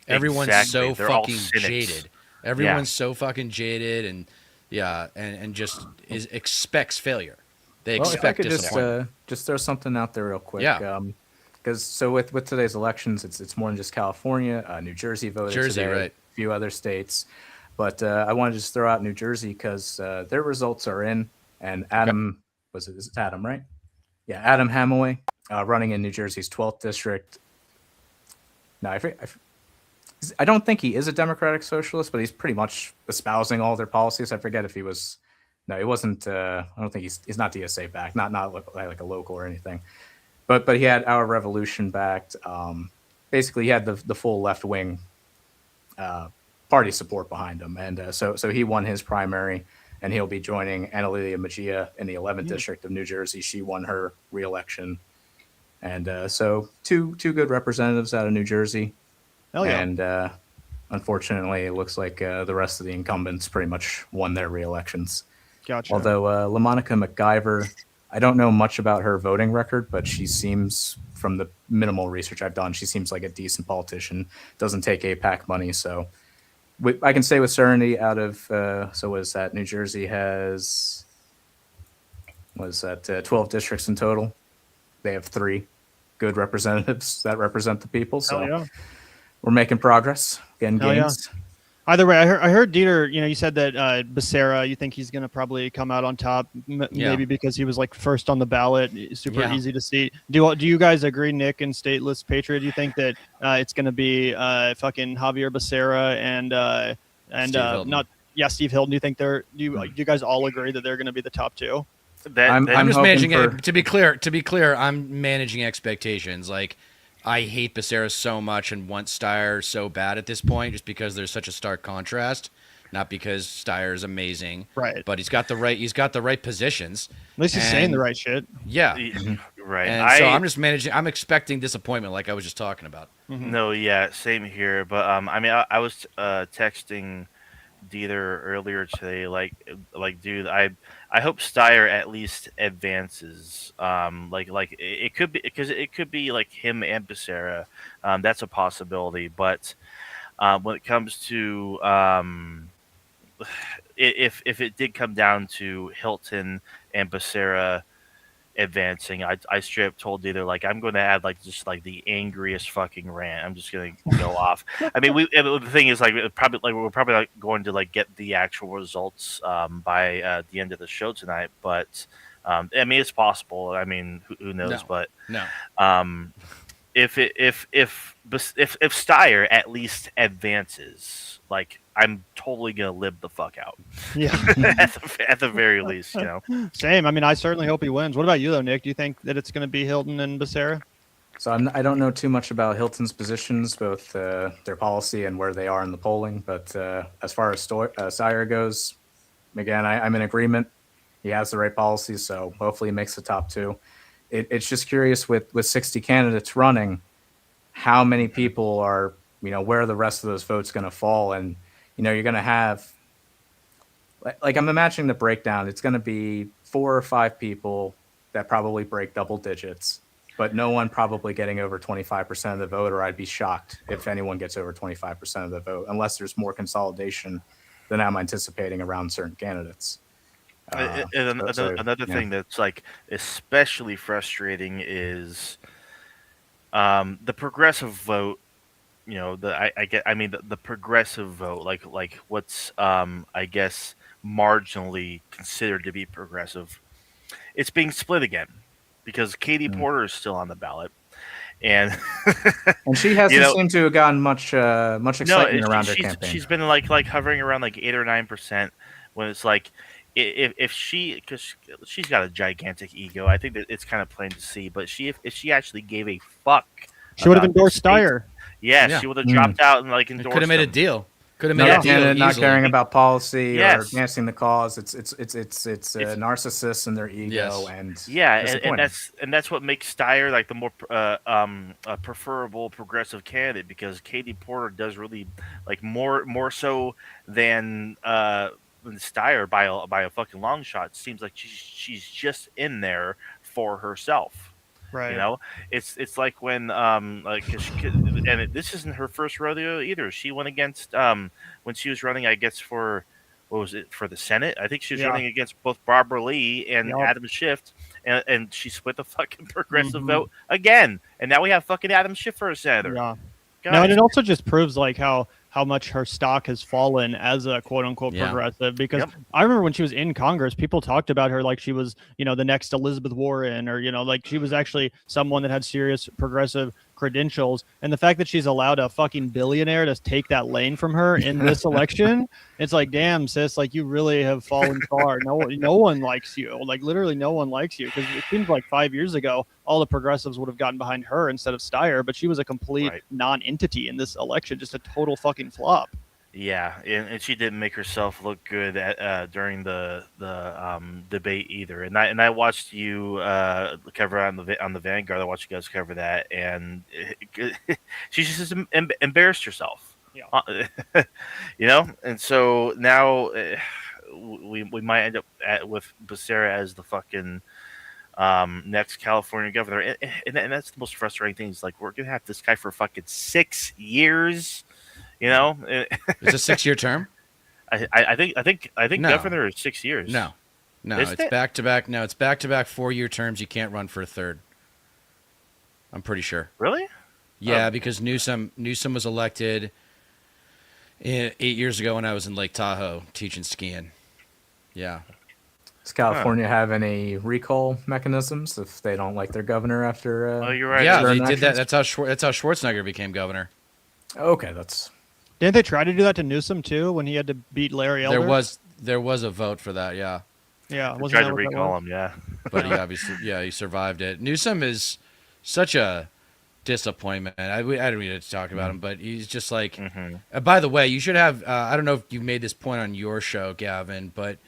Everyone's Exactly. so They're all fucking cynics. jaded. Everyone's so fucking jaded, and just expects failure. They Well, if I expect could disappointment. just throw something out there real quick. Yeah. Because with today's elections, it's more than just California. New Jersey voted Jersey, today, right. a few other states. But I want to just throw out New Jersey because their results are in. And Adam, is it Adam, right? Yeah, Adam Hamaway, running in New Jersey's 12th district. No, I don't think he is a democratic socialist, but he's pretty much espousing all their policies. I forget if he was. No, he wasn't. I don't think he's not DSA backed, not like a local or anything. But he had Our Revolution backed. Basically, he had the full left wing party support behind him, and so he won his primary, and he'll be joining Annalisa Mejia in the 11th district of New Jersey. She won her re-election, and so two good representatives out of New Jersey. Hell yeah. And unfortunately, it looks like the rest of the incumbents pretty much won their re-elections. Gotcha. Although LaMonica McGyver, I don't know much about her voting record, but she seems, from the minimal research I've done, she seems like a decent politician. Doesn't take APAC money, so I can say with certainty out of so was that New Jersey has 12 districts in total. They have 3 good representatives that represent the people. So Hell yeah. we're making progress, getting Hell yeah. gains. Either way, I heard Dieter. You said that Becerra, you think he's going to probably come out on top, maybe because he was like first on the ballot, super easy to see. Do you guys agree, Nick and Stateless Patriot? Do you think that it's going to be fucking Javier Becerra and Steve Hilton? Do you think do you guys all agree that they're going to be the top 2? I'm just managing for... To be clear, I'm managing expectations. Like, I hate Becerra so much and want Steyer so bad at this point, just because there's such a stark contrast. Not because Steyer is amazing, right? But he's got the right positions. At least he's saying the right shit. Yeah, right. And so I'm just managing. I'm expecting disappointment, like I was just talking about. No, yeah, same here. But I mean, I was texting Dieter earlier today, like, dude, I hope Steyer at least advances. Like it could be, because it could be like him and Becerra. That's a possibility. But when it comes to if it did come down to Hilton and Becerra advancing, I straight up told Dieter, like, I'm going to add like just like the angriest fucking rant. I'm just going to go off. I mean, the thing is, like, we're probably not going to like get the actual results by the end of the show tonight, but I mean, it's possible. I mean, who knows? But if Steyer at least advances, like, I'm totally gonna live the fuck out. Yeah, at the very least, Same. I mean, I certainly hope he wins. What about you, though, Nick? Do you think that it's going to be Hilton and Becerra? So I don't know too much about Hilton's positions, both their policy and where they are in the polling. But as far as Steyer goes, again, I'm in agreement. He has the right policies, so hopefully he makes the top 2. It's just curious with 60 candidates running, how many people are, where are the rest of those votes going to fall? And, you're going to have, like, I'm imagining the breakdown. It's going to be 4 or 5 people that probably break double digits, but no one probably getting over 25% of the vote, or I'd be shocked if anyone gets over 25% of the vote, unless there's more consolidation than I'm anticipating around certain candidates. Another thing that's like especially frustrating is the progressive vote. You know, the progressive vote, like what's I guess marginally considered to be progressive. It's being split again because Katie Porter is still on the ballot, and And she hasn't seemed to have gotten much excitement around her she's campaign. she's been like hovering around like 8 or 9%. When it's like if she, because she's got a gigantic ego, I think that it's kind of plain to see. But if she actually gave a fuck, She would have about this endorsed state, Steyer. Yeah, she would have dropped out and like It endorsed could have made a him. deal. Could have Not made a a deal candidate not easily. caring about policy or Yes. advancing the cause. It's narcissists and their ego, Yes. and Yeah, and disappointing. that's what makes Steyer like the more preferable progressive candidate, because Katie Porter does really like more so than Steyer by a fucking long shot. It seems like she's just in there for herself. Right. You know, it's like when this isn't her first rodeo either. She went against when she was running, I guess, for what was it, for the Senate? I think she was Yeah. running against both Barbara Lee and Yep. Adam Schiff, and she split the fucking progressive Mhm. vote again. And now we have fucking Adam Schiff for a senator. Yeah. Guys, No, and it also just proves like how much her stock has fallen as a quote unquote Yeah. progressive. Because Yep. I remember when she was in Congress, people talked about her like she was, the next Elizabeth Warren, or like she was actually someone that had serious progressive credentials. And the fact that she's allowed a fucking billionaire to take that lane from her in this election, it's like, damn, sis, like you really have fallen far. No one likes you. Like literally no one likes you, because it seems like 5 years ago all the progressives would have gotten behind her instead of Steyer, but she was a complete Right. non-entity in this election, just a total fucking flop. Yeah, and she didn't make herself look good at during the debate either. And I watched you cover on the Vanguard. I watched you guys cover that, and she just embarrassed herself. Yeah. And so now we might end up with Becerra as the fucking next California governor, and that's the most frustrating thing. Is like we're gonna have this guy for fucking 6 years. It's a 6-year term. I think No. governor is 6 years. No, Isn't it's it? back to back. No, it's back to back 4-year terms. You can't run for a third. I'm pretty sure. Really? Yeah, because Newsom was elected 8 years ago when I was in Lake Tahoe teaching skiing. Yeah. Does California have any recall mechanisms if they don't like their governor after? Oh, you're right. Yeah, certain they did that. actions? That's how Schwarzenegger became governor. Okay, that's Didn't they try to do that to Newsom too when he had to beat Larry Elder? There was a vote for that. Yeah. Yeah, They wasn't tried that to what that recall was? him. Yeah. But he obviously, he survived it. Newsom is such a disappointment. I don't need to talk about him, but he's just like. Mm-hmm. By the way, you should have. I don't know if you made this point on your show, Gavin, but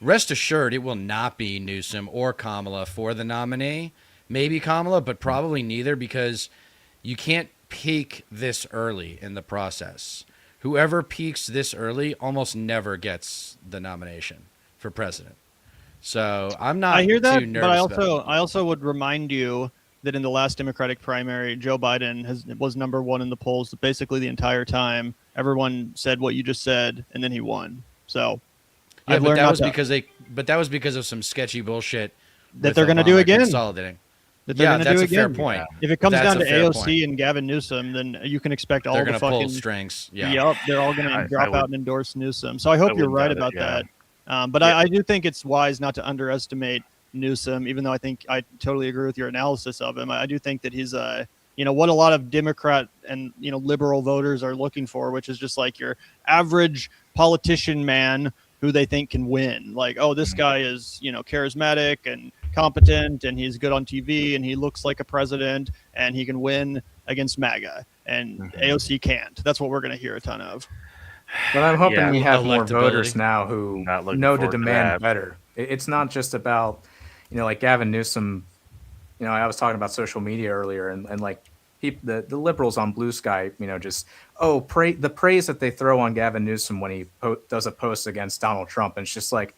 rest assured, it will not be Newsom or Kamala for the nominee. Maybe Kamala, but probably neither, because you can't peak this early in the process. Whoever peaks this early almost never gets the nomination for president. So I'm not. I hear that, too but I nervous about it. also would remind you that in the last Democratic primary, Joe Biden was number one in the polls basically the entire time. Everyone said what you just said, and then he won. So Yeah, I've but learned that not was to- because that was because of some sketchy bullshit that with they're going to do Obama again. consolidating. That they're Yeah, going to that's do a fair again. point. If it comes That's down a to fair AOC point. and Gavin Newsom, then you can expect all They're the going to pull fucking strings. Yeah. Yep, they're all going I to drop would- out and endorse Newsom. So I hope you're wouldn't right doubt it, about yeah. that. But I do think it's wise not to underestimate Newsom, even though I think I totally agree with your analysis of him. I do think that he's what a lot of Democrat and liberal voters are looking for, which is just like your average politician man who they think can win. Like, oh, this guy is charismatic and competent, and he's good on TV, and he looks like a president, and he can win against MAGA, and AOC can't. That's what we're going to hear a ton of. But I'm hoping Yeah, we have more electability. voters now who Not looking know to forward to demand that. better. It's not just about, like Gavin Newsom. I was talking about social media earlier, and like the liberals on Blue Sky, just the praise that they throw on Gavin Newsom when he does a post against Donald Trump, and it's just like,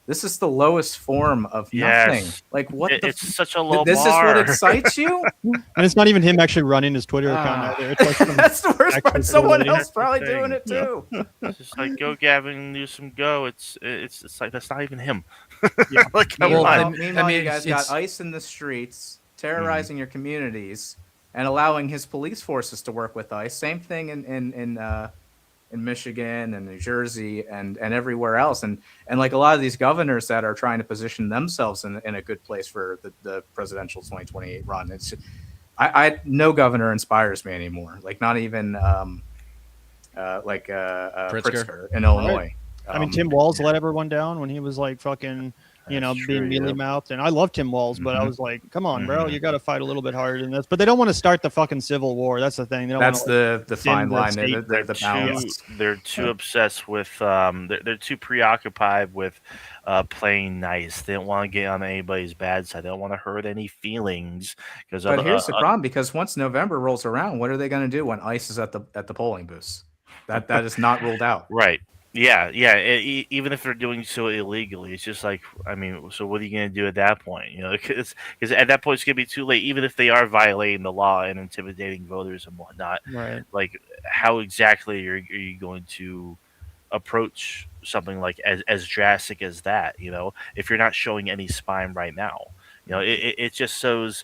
This is the lowest form of nothing. Yes. Like what It's such a low this bar. is what excites you? And it's not even him actually running his Twitter account Ah. either. It's like some That's the worst actual part. Someone lady. else probably That's the doing it thing. too. It's just like, go Gavin Newsom, go. It's like that's not even him. Yeah. Like, come Well, on. Meanwhile, you it's- guys got ICE in the streets terrorizing your communities and allowing his police forces to work with ICE. Same thing in Michigan and New Jersey and everywhere else. And like a lot of these governors that are trying to position themselves in a good place for the presidential 2028 run. It's I no governor inspires me anymore. Like not even Pritzker in Illinois. I mean, Tim Walz let everyone down when he was like fucking, That's being true, mealy yep. mouthed. And I love Tim Walz, but I Mhm. was like, come on, bro, Mhm. you got to fight a little bit harder than this. But they don't want to start the fucking civil war. That's the thing. They don't That's wanna, the fine the line. state- The balance. They're too obsessed with they're too preoccupied with playing nice. They don't want to get on anybody's bad side. They don't want to hurt any feelings because But here's the problem: because once November rolls around, what are they going to do when ICE is at the polling booths? That is not ruled out. right. Yeah. Even if they're doing so illegally, it's just like, I mean, so what are you going to do at that point? Because at that point it's going to be too late. Even if they are violating the law and intimidating voters and whatnot, Right. like how exactly are you going to approach something like as drastic as that? If you're not showing any spine right now, it just sows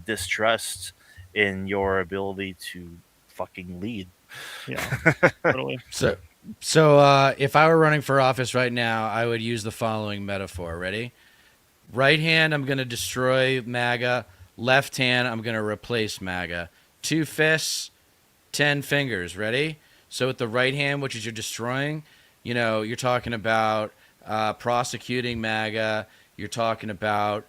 distrust in your ability to fucking lead. Yeah. Totally. So if I were running for office right now, I would use the following metaphor. Ready? Right hand, I'm going to destroy MAGA. Left hand, I'm going to replace MAGA. 2 fists, 10 fingers. Ready? So with the right hand, which is you're destroying, you're talking about prosecuting MAGA. You're talking about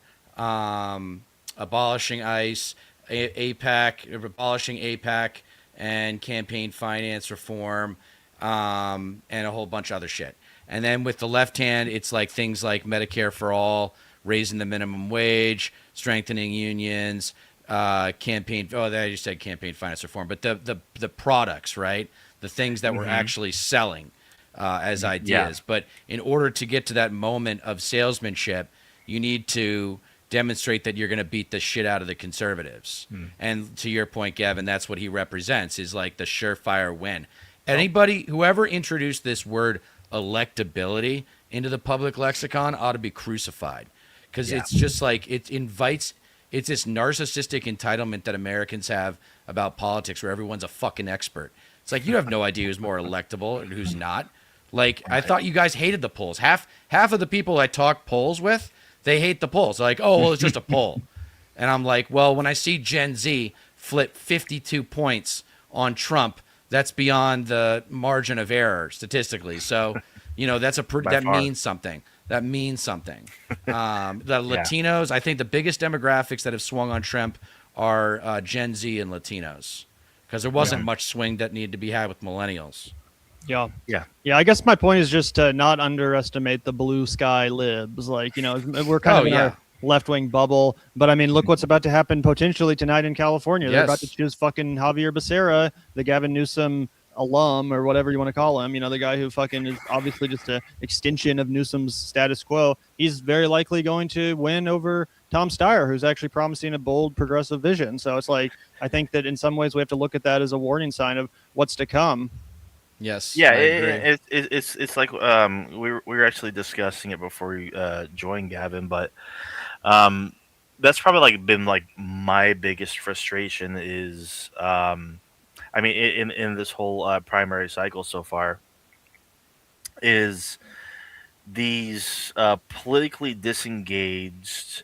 abolishing ICE, APAC, abolishing APAC, and campaign finance reform, and a whole bunch of other shit. And then with the left hand, it's like things like Medicare for all, raising the minimum wage, strengthening unions, campaign. Oh, I just said campaign finance reform, but the products, right? The things that we're actually selling as ideas. Yeah. But in order to get to that moment of salesmanship, you need to demonstrate that you're going to beat the shit out of the conservatives. And to your point, Gavin, that's what he represents, is like the surefire win. Whoever introduced this word electability into the public lexicon ought to be crucified, because it's just like it's this narcissistic entitlement that Americans have about politics, where everyone's a fucking expert. It's like, you have no idea who's more electable and who's not. Like, I thought you guys hated the polls. Half of the people I talk polls with, they hate the polls. They're like, oh, well, it's just a poll. And I'm like, well, when I see Gen Z flip 52 points on Trump, that's beyond the margin of error statistically. So, that far. means something. That means something. The Latinos, I think the biggest demographics that have swung on Trump are Gen Z and Latinos, because there wasn't much swing that needed to be had with millennials. Yeah. Yeah. Yeah. I guess my point is just to not underestimate the blue sky libs. Like, we're kind of in our left-wing bubble, but I mean, look what's about to happen potentially tonight in California. They're about to choose fucking Javier Becerra, the Gavin Newsom alum, or whatever you want to call him. The guy who fucking is obviously just an extension of Newsom's status quo. He's very likely going to win over Tom Steyer, who's actually promising a bold progressive vision. So it's like, I think that in some ways we have to look at that as a warning sign of what's to come. Yes. Yeah, I agree. it's like we were actually discussing it before we joined, Gavin, but that's probably been my biggest frustration is I mean in this whole primary cycle so far is these politically disengaged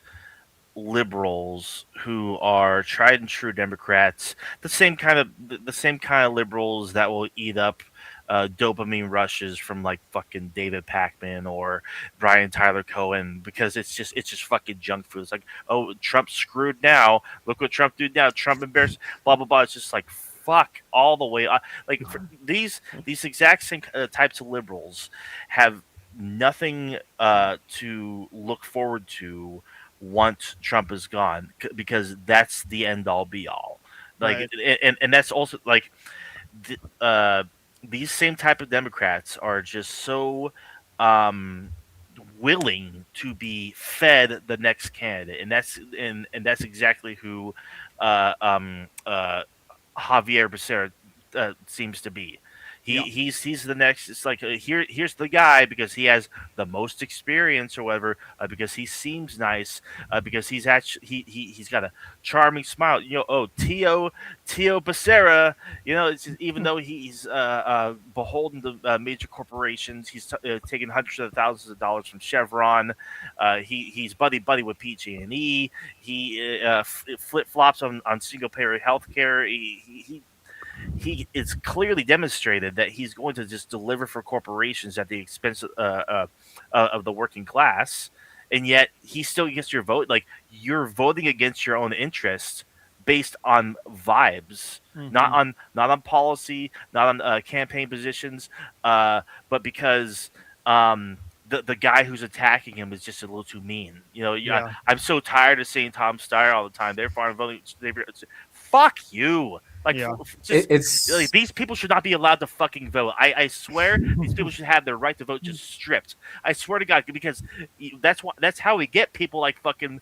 liberals who are tried and true Democrats, the same kind of liberals that will eat up dopamine rushes from fucking David Pakman or Brian Tyler Cohen, because it's just fucking junk food. It's like, oh, Trump's screwed now. Look what Trump did now. Trump embarrassed. Blah blah blah. It's just like, fuck all the way. For these exact same types of liberals have nothing to look forward to once Trump is gone, because that's the end all be all. Right. And that's also these same type of Democrats are just so willing to be fed the next candidate, and that's exactly who Javier Becerra seems to be. He's the next. It's like here's the guy because he has the most experience or whatever. Because he seems nice. Because he's actually he's got a charming smile. Oh, Tio Becerra. Even though he's beholden to major corporations, he's taking hundreds of thousands of dollars from Chevron. He's buddy with PG&E. He flip flops on single payer healthcare. He it's clearly demonstrated that he's going to just deliver for corporations at the expense of the working class, and yet he still gets your vote. Like, you're voting against your own interests based on vibes, not on policy, not on campaign positions, but because the guy who's attacking him is just a little too mean. I'm so tired of seeing Tom Steyer all the time. Therefore, I'm voting. Fuck you. Like, It's these people should not be allowed to fucking vote. I swear these people should have their right to vote just stripped. I swear to God, because that's how we get people like fucking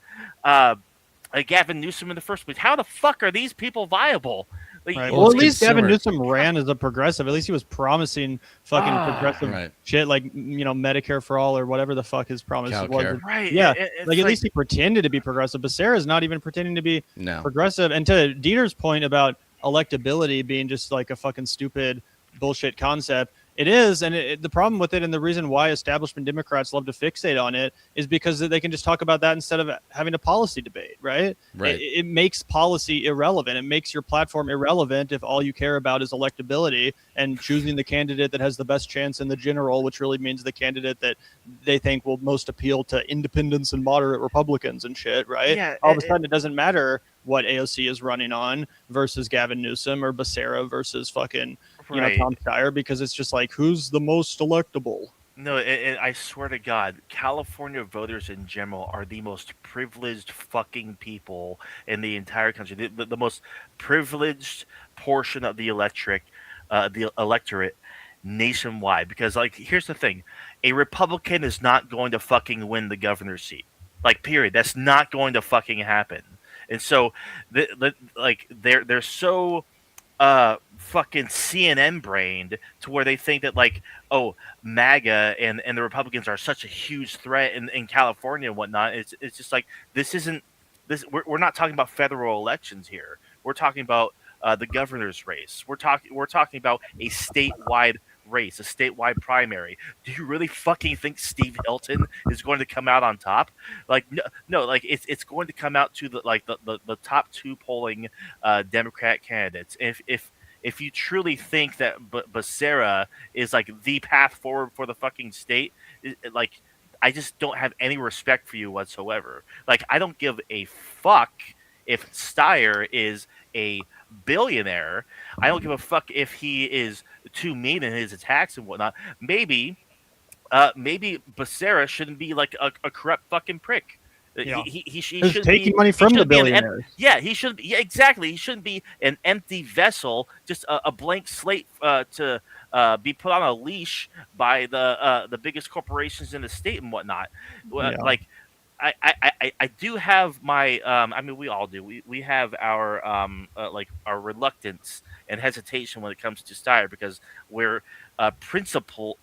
Gavin Newsom in the first place. How the fuck are these people viable? Like, Right. Well, Well, it's at least Gavin consumer- Newsom ran as a progressive. At least he was promising fucking progressive Right. shit, like Medicare for all or whatever the fuck his promise was. Calcare. Right. Yeah, It's like at least he pretended to be progressive. Becerra's not even pretending to be No. progressive. And to Dieter's point about electability being just like a fucking stupid bullshit concept, it is. And the problem with it, and the reason why establishment Democrats love to fixate on it, is because they can just talk about that instead of having a policy debate, right? Right. It makes policy irrelevant. It makes your platform irrelevant if all you care about is electability and choosing the candidate that has the best chance in the general, which really means the candidate that they think will most appeal to independents and moderate Republicans and shit, right? Yeah, All of a sudden, it doesn't matter what AOC is running on versus Gavin Newsom or Becerra versus fucking Right. Tom Steyer, because it's just like, who's the most electable? No, and I swear to God, California voters in general are the most privileged fucking people in the entire country. The most privileged portion of the electorate nationwide. Because, like, here's the thing: a Republican is not going to fucking win the governor's seat. Like, period. That's not going to fucking happen. And so, they're so fucking CNN brained to where they think that, like, oh, MAGA and the Republicans are such a huge threat in California and whatnot. It's just like, this isn't this we're not talking about federal elections here. We're talking about the governor's race. We're talking about a statewide race, a statewide primary. Do you really fucking think Steve Hilton is going to come out on top? Like, no, like it's going to come out to the top two polling Democrat candidates. If you truly think that Becerra is like the path forward for the fucking state, like, I just don't have any respect for you whatsoever. Like, I don't give a fuck if Steyer is a billionaire. I don't give a fuck if he is too mean in his attacks and whatnot. Maybe Becerra shouldn't be like a corrupt fucking prick. Yeah. He He's should taking be, money he from the shouldn't be an billionaires. yeah, he should. Yeah, exactly. He shouldn't be an empty vessel, just a blank slate to be put on a leash by the biggest corporations in the state and whatnot. Yeah. Like, I do have my I mean, we all do. We have our like our reluctance and hesitation when it comes to Steyer, because we're principled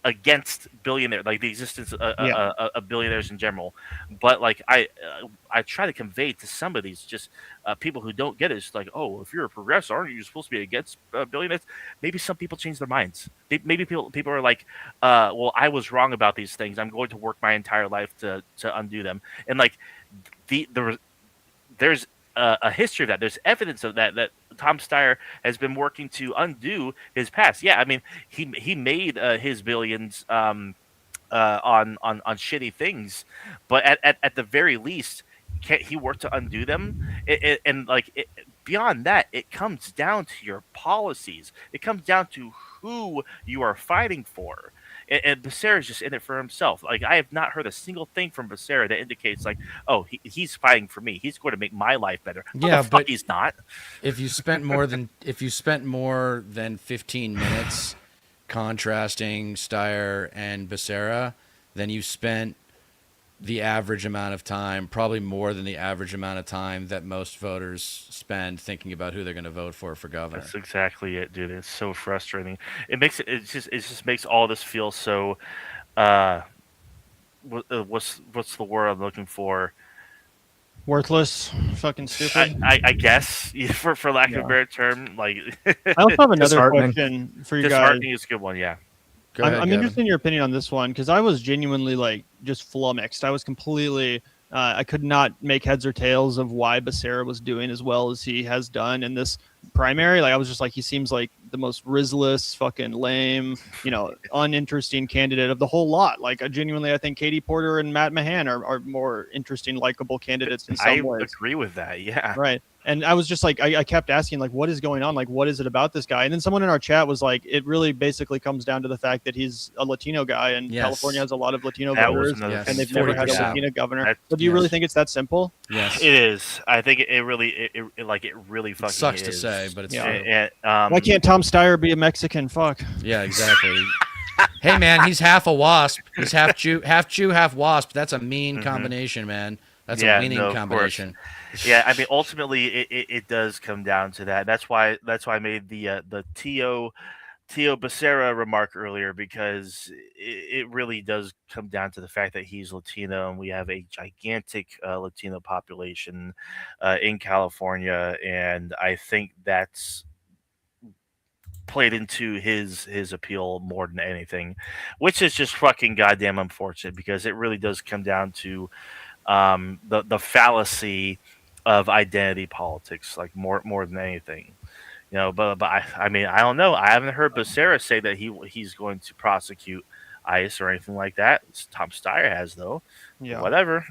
against billionaire, like the existence of billionaires in general. But like, I try to convey to some of these just people who don't get it. It's like, oh, if you're a progressive, aren't you supposed to be against billionaires? Maybe some people change their minds. Maybe people are like, well, I was wrong about these things. I'm going to work my entire life to undo them. And like, there's a history of that. There's evidence of that Tom Steyer has been working to undo his past. Yeah, I mean, he made his billions on shitty things, but at the very least, he worked to undo them. Beyond that, it comes down to your policies. It comes down to who you are fighting for. And Becerra is just in it for himself. Like, I have not heard a single thing from Becerra that indicates like, oh, he's fighting for me. He's going to make my life better. Yeah, but but he's not. if you spent more than 15 minutes contrasting Steyer and Becerra, then you spent the average amount of time, probably more than the average amount of time that most voters spend thinking about who they're going to vote for governor. That's exactly it, dude. It's so frustrating. It just makes all this feel so. Uh, what's the word I'm looking for? Worthless, fucking stupid. I guess for lack of Yeah. a better term, like I also have another Disheartening. question for you guys. disheartening is a good one. Yeah. Go I'm, ahead, I'm Gavin. interested in your opinion on this one because I was genuinely like just flummoxed. I was completely, I could not make heads or tails of why Becerra was doing as well as he has done in this primary. Like I was just like, he seems like the most rizzless, fucking lame, uninteresting candidate of the whole lot. Like I think Katie Porter and Matt Mahan are more interesting, likable candidates in some I ways. agree with that. Yeah. Right. And I was just like, I kept asking, like, what is going on? Like, what is it about this guy? And then someone in our chat was like, it really basically comes down to the fact that he's a Latino guy, and Yes. California has a lot of Latino That was voters, another Yes. thing. and they've never had a 40%. Latina governor. That- So do you really yes. think it's that simple? Yes. It is. I think it really it really fucking It sucks to is. say, but it's Yeah. true. Why can't Tom Steyer be a Mexican? Fuck. Yeah, exactly. Hey, man, he's half a wasp. He's half Jew, half wasp. That's a mean combination, man. That's Yeah, a winning no, of combination. Yeah, I mean, ultimately, it does come down to that. That's why I made the Tio Becerra remark earlier, because it really does come down to the fact that he's Latino, and we have a gigantic Latino population in California, and I think that's played into his appeal more than anything, which is just fucking goddamn unfortunate, because it really does come down to the fallacy of identity politics, like more than anything, But I mean, I don't know. I haven't heard Becerra say that he's going to prosecute ICE or anything like that. Tom Steyer has, though. Yeah. Whatever.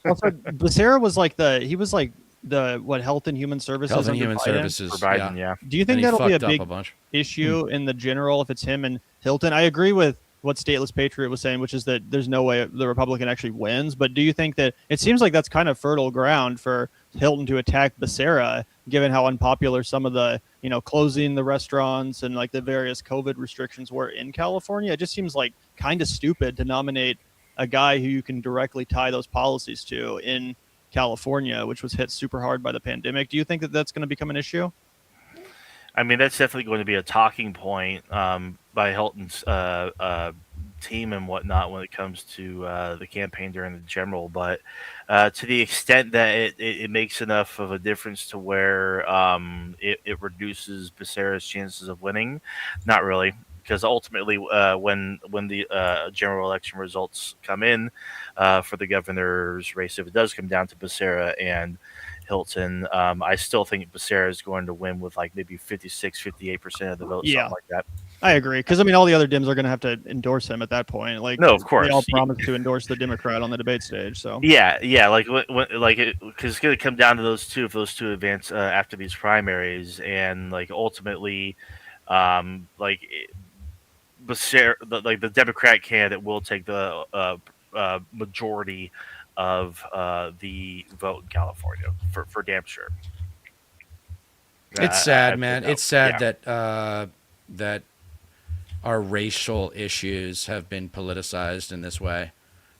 Also, Becerra was like the Health and Human Services. Health and under Human Biden? Services. For Biden, yeah. Do you And think he that'll be a fucked up big a bunch. issue in the general if it's him and Hilton? I agree with what Stateless Patriot was saying, which is that there's no way the Republican actually wins. But do you think that it seems like that's kind of fertile ground for Hilton to attack Becerra, given how unpopular some of the, closing the restaurants and like the various COVID restrictions were in California? It just seems like kind of stupid to nominate a guy who you can directly tie those policies to in California, which was hit super hard by the pandemic. Do you think that that's going to become an issue? I mean, that's definitely going to be a talking point by Hilton's team and whatnot when it comes to the campaign during the general. But to the extent that it makes enough of a difference to where it reduces Becerra's chances of winning, not really. Because ultimately, when the general election results come in for the governor's race, if it does come down to Becerra and Hilton, I still think Becerra is going to win with like maybe 56-58% of the vote, Yeah. something like that. I agree, because I mean, all the other Dems are going to have to endorse him at that point. Like, No, of course. they all promised to endorse the Democrat on the debate stage. So Yeah, like because it's going to come down to those two if those two advance after these primaries, and like ultimately, Becerra, the Democratic candidate will take the majority of the vote in California for damn sure. It's I sad, feel man. that. It's sad Yeah. that our racial issues have been politicized in this way.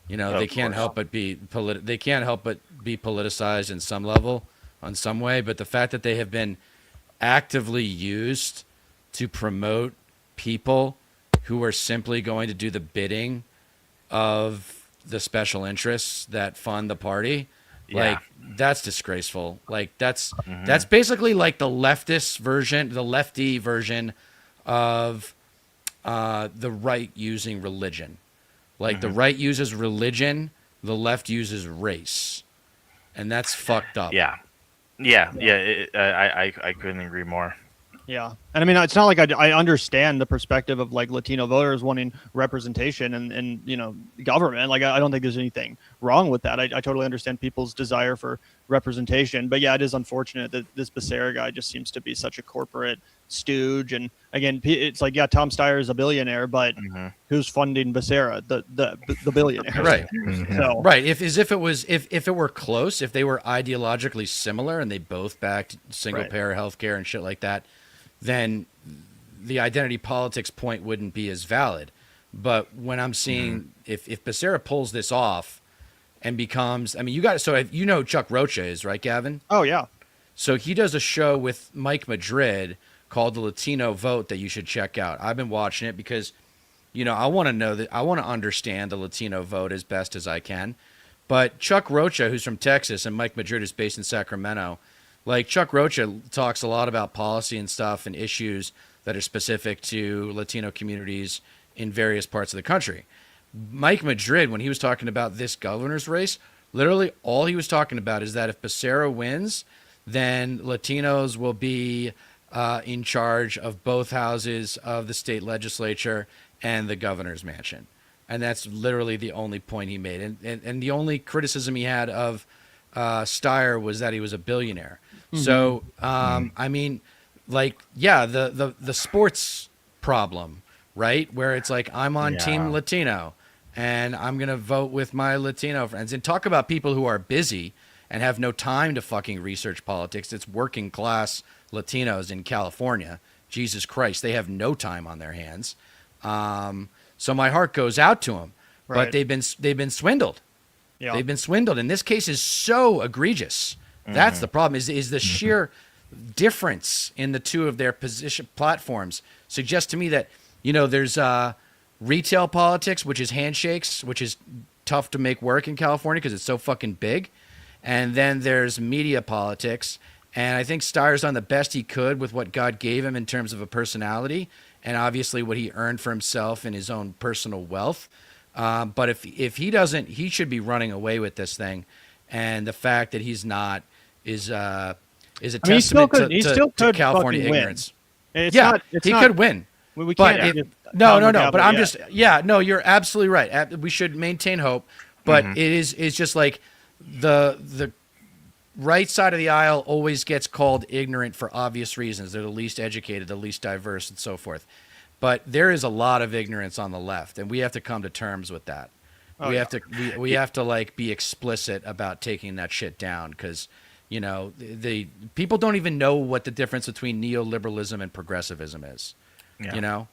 They can't help but be they can't help but be politicized in some level, on some way. But the fact that they have been actively used to promote people who are simply going to do the bidding of the special interests that fund the party, Yeah. that's disgraceful. That's basically like the leftist version, the lefty version of the right using religion. The right uses religion, the left uses race, and that's fucked up. Yeah. I couldn't agree more. yeah, and I mean, it's not like I understand the perspective of like Latino voters wanting representation and government. Like, I don't think there's anything wrong with that. I totally understand people's desire for representation, but yeah, it is unfortunate that this Becerra guy just seems to be such a corporate stooge. And again, it's like, yeah, Tom Steyer is a billionaire, but who's funding Becerra, the billionaire? Right. So Right. If it were close, if they were ideologically similar and they both backed single payer healthcare and shit like that, then the identity politics point wouldn't be as valid. But when I'm seeing if Becerra pulls this off and becomes, I mean, you got, so if, you know Chuck Rocha is, right, Gavin? Oh yeah. So he does a show with Mike Madrid called The Latino Vote that you should check out. I've been watching it because, you know, I want to know that, I want to understand the Latino vote as best as I can. But Chuck Rocha, who's from Texas, and Mike Madrid is based in Sacramento, like Chuck Rocha talks a lot about policy and stuff and issues that are specific to Latino communities in various parts of the country. Mike Madrid, when he was talking about this governor's race, literally all he was talking about is that if Becerra wins, then Latinos will be in charge of both houses of the state legislature and the governor's mansion. And that's literally the only point he made. And the only criticism he had of Steyer was that he was a billionaire. So, I mean, like, yeah, the sports problem, right? Where it's like, I'm on Team Latino and I'm going to vote with my Latino friends. And talk about people who are busy and have no time to fucking research politics. It's working class Latinos in California. Jesus Christ, they have no time on their hands. So my heart goes out to them, but they've been swindled. Yeah. They've been swindled. And this case is so egregious. That's the problem is the sheer difference in the two of their position platforms suggests to me that, you know, there's retail politics, which is handshakes, which is tough to make work in California because it's so fucking big. And then there's media politics. And I think Steyer's done the best he could with what God gave him in terms of a personality and obviously what he earned for himself in his own personal wealth. But if he doesn't, he should be running away with this thing. And the fact that he's not is a testament to California ignorance. He could win. We can't. No. But I'm just, you're absolutely right. We should maintain hope. But it's just like the right side of the aisle always gets called ignorant for obvious reasons. They're the least educated, the least diverse, and so forth. But there is a lot of ignorance on the left, and we have to come to terms with that. We have to like be explicit about taking that shit down because, you know, the people don't even know what the difference between neoliberalism and progressivism is. Yeah. You know,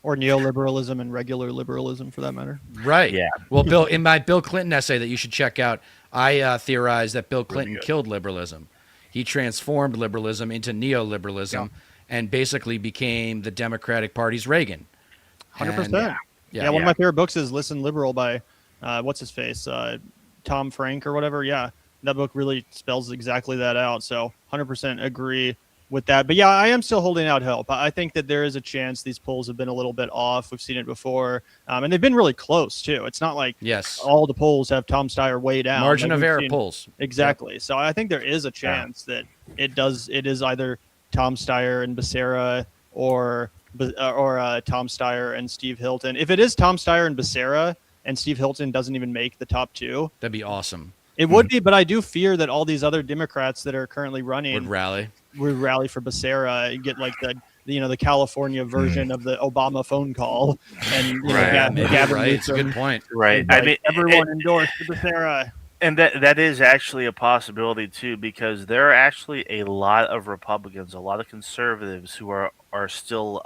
or neoliberalism and regular liberalism, for that matter. Right. Yeah. Well, Bill, in my Bill Clinton essay that you should check out, I theorize that Bill Clinton killed liberalism. He transformed liberalism into neoliberalism and basically became the Democratic Party's Reagan. 100%. Yeah, one of my favorite books is Listen Liberal by, what's his face, Tom Frank or whatever. Yeah, that book really spells exactly that out. So 100% agree with that. But yeah, I am still holding out hope. I think that there is a chance these polls have been a little bit off. We've seen it before. And they've been really close, too. It's not like all the polls have Tom Steyer way down. Margin of error polls. Exactly. Yep. So I think there is a chance that it is either Tom Steyer and Becerra or Tom Steyer and Steve Hilton. If it is Tom Steyer and Becerra and Steve Hilton doesn't even make the top two, that'd be awesome. It would be, but I do fear that all these other Democrats that are currently running would rally for Becerra and get like the California version of the Obama phone call and Gavin right. It's a good point. Right. I mean, everyone endorsed Becerra. And that is actually a possibility too, because there are actually a lot of Republicans, a lot of conservatives who are still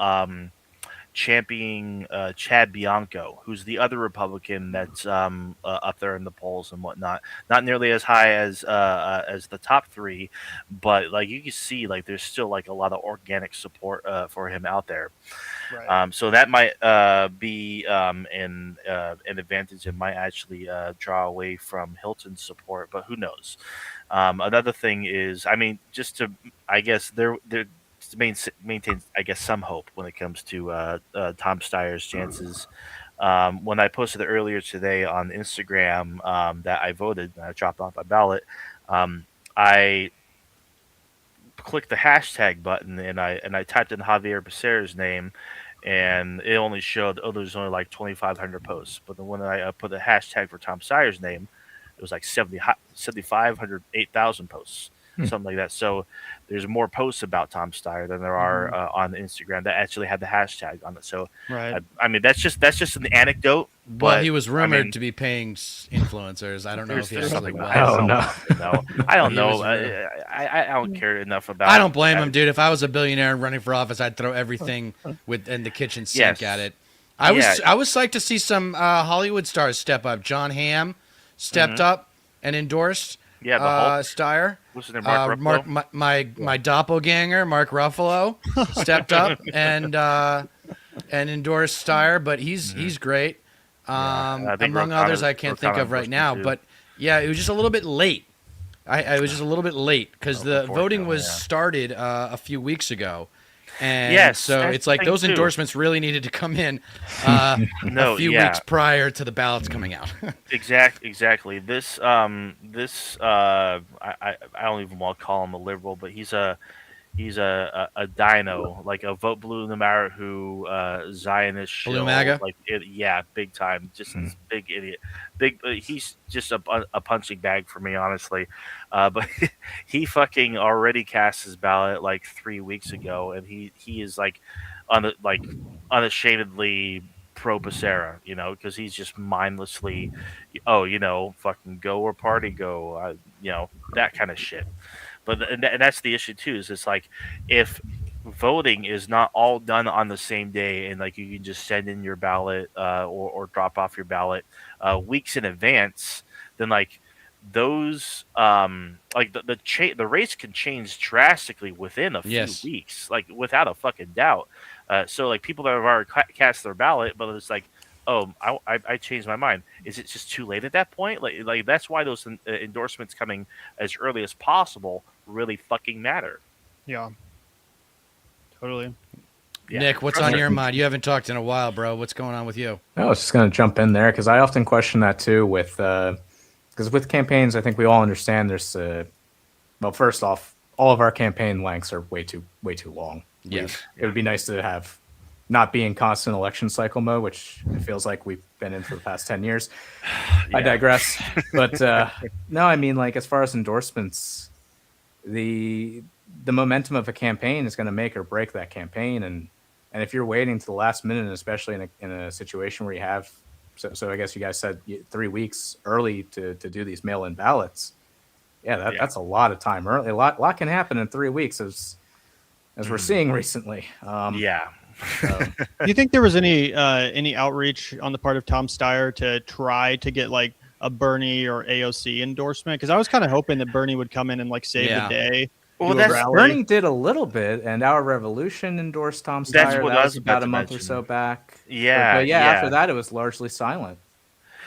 championing Chad Bianco, who's the other Republican that's up there in the polls and whatnot. Not nearly as high as the top three, but like you can see, like there's still like a lot of organic support for him out there. Right. So that might be an advantage. It might actually draw away from Hilton's support, but who knows? Another thing is, I mean, just to, I guess there to maintain, I guess, some hope when it comes to Tom Steyer's chances. When I posted it earlier today on Instagram that I voted, I dropped off my ballot. I clicked the hashtag button and I typed in Javier Becerra's name, and it only showed there's only like 2,500 posts. But then when I put the hashtag for Tom Steyer's name, it was like 7,500, 8,000 posts. something like that. So there's more posts about Tom Steyer than there are on Instagram that actually have the hashtag on it. So Right. I mean that's just an anecdote. Well, But he was I rumored mean, to be paying influencers. I don't know if he there's actually something was. Oh, no. I don't He know. was I don't care enough about. I don't blame him, dude. If I was a billionaire and running for office, I'd throw everything in the kitchen sink Yes. at it. I was Yeah. I was psyched to see some Hollywood stars step up. John Hamm stepped up and endorsed Yeah, the Hulk. Steyer. What's his name? Mark Ruffalo? My doppelganger, Mark Ruffalo, stepped up and endorsed Steyer, but he's great. I think Among others, Rokana- I can't think Rokana of right endorsed now. him, too. But yeah, it was just a little bit late. I was just a little bit late because the voting was started a few weeks ago. And Yes, so that's it's like the thing, those too. endorsements really needed to come in No, a few yeah. weeks prior to the ballots coming out. Exactly. I don't even want to call him a liberal, but he's a dino, like a vote blue no matter who, Zionist Blue shill, MAGA? like yeah, big time, just this big idiot, he's just a punching bag for me, honestly. But he fucking already cast his ballot like 3 weeks ago, and he is like unashamedly pro Becerra, because he's just mindlessly, fucking go or party go, that kind of shit. But and that's the issue too. Is it's like if voting is not all done on the same day, and like you can just send in your ballot, or drop off your ballot weeks in advance, then like those like the race can change drastically within a few Yes. weeks, like without a fucking doubt. So like people that have already cast their ballot, but it's like, oh, I changed my mind. Is it just too late at that point? Like that's why those endorsements coming as early as possible really fucking matter. Yeah. Totally. Yeah. Nick, what's on your mind? You haven't talked in a while, bro. What's going on with you? I was just going to jump in there because I often question that too because with campaigns, I think we all understand there's well, first off, all of our campaign lengths are way too long. Yes. It would be nice to have not be in constant election cycle mode, which it feels like we've been in for the past 10 years. I digress. But no, I mean, like as far as endorsements, the momentum of a campaign is going to make or break that campaign. And if you're waiting to the last minute, and especially in a situation where you have, so I guess you guys said 3 weeks early to do these mail-in ballots. Yeah, that's a lot of time early. A lot can happen in 3 weeks as we're seeing recently. Yeah. So, Do you think there was any outreach on the part of Tom Steyer to try to get like a Bernie or AOC endorsement? Because I was kind of hoping that Bernie would come in and like save the day. Well, do a that's rally. Bernie did a little bit, and Our Revolution endorsed Tom Steyer. That's what that I was was about about a to month or mention. so back. Yeah, But yeah. after that, it was largely silent.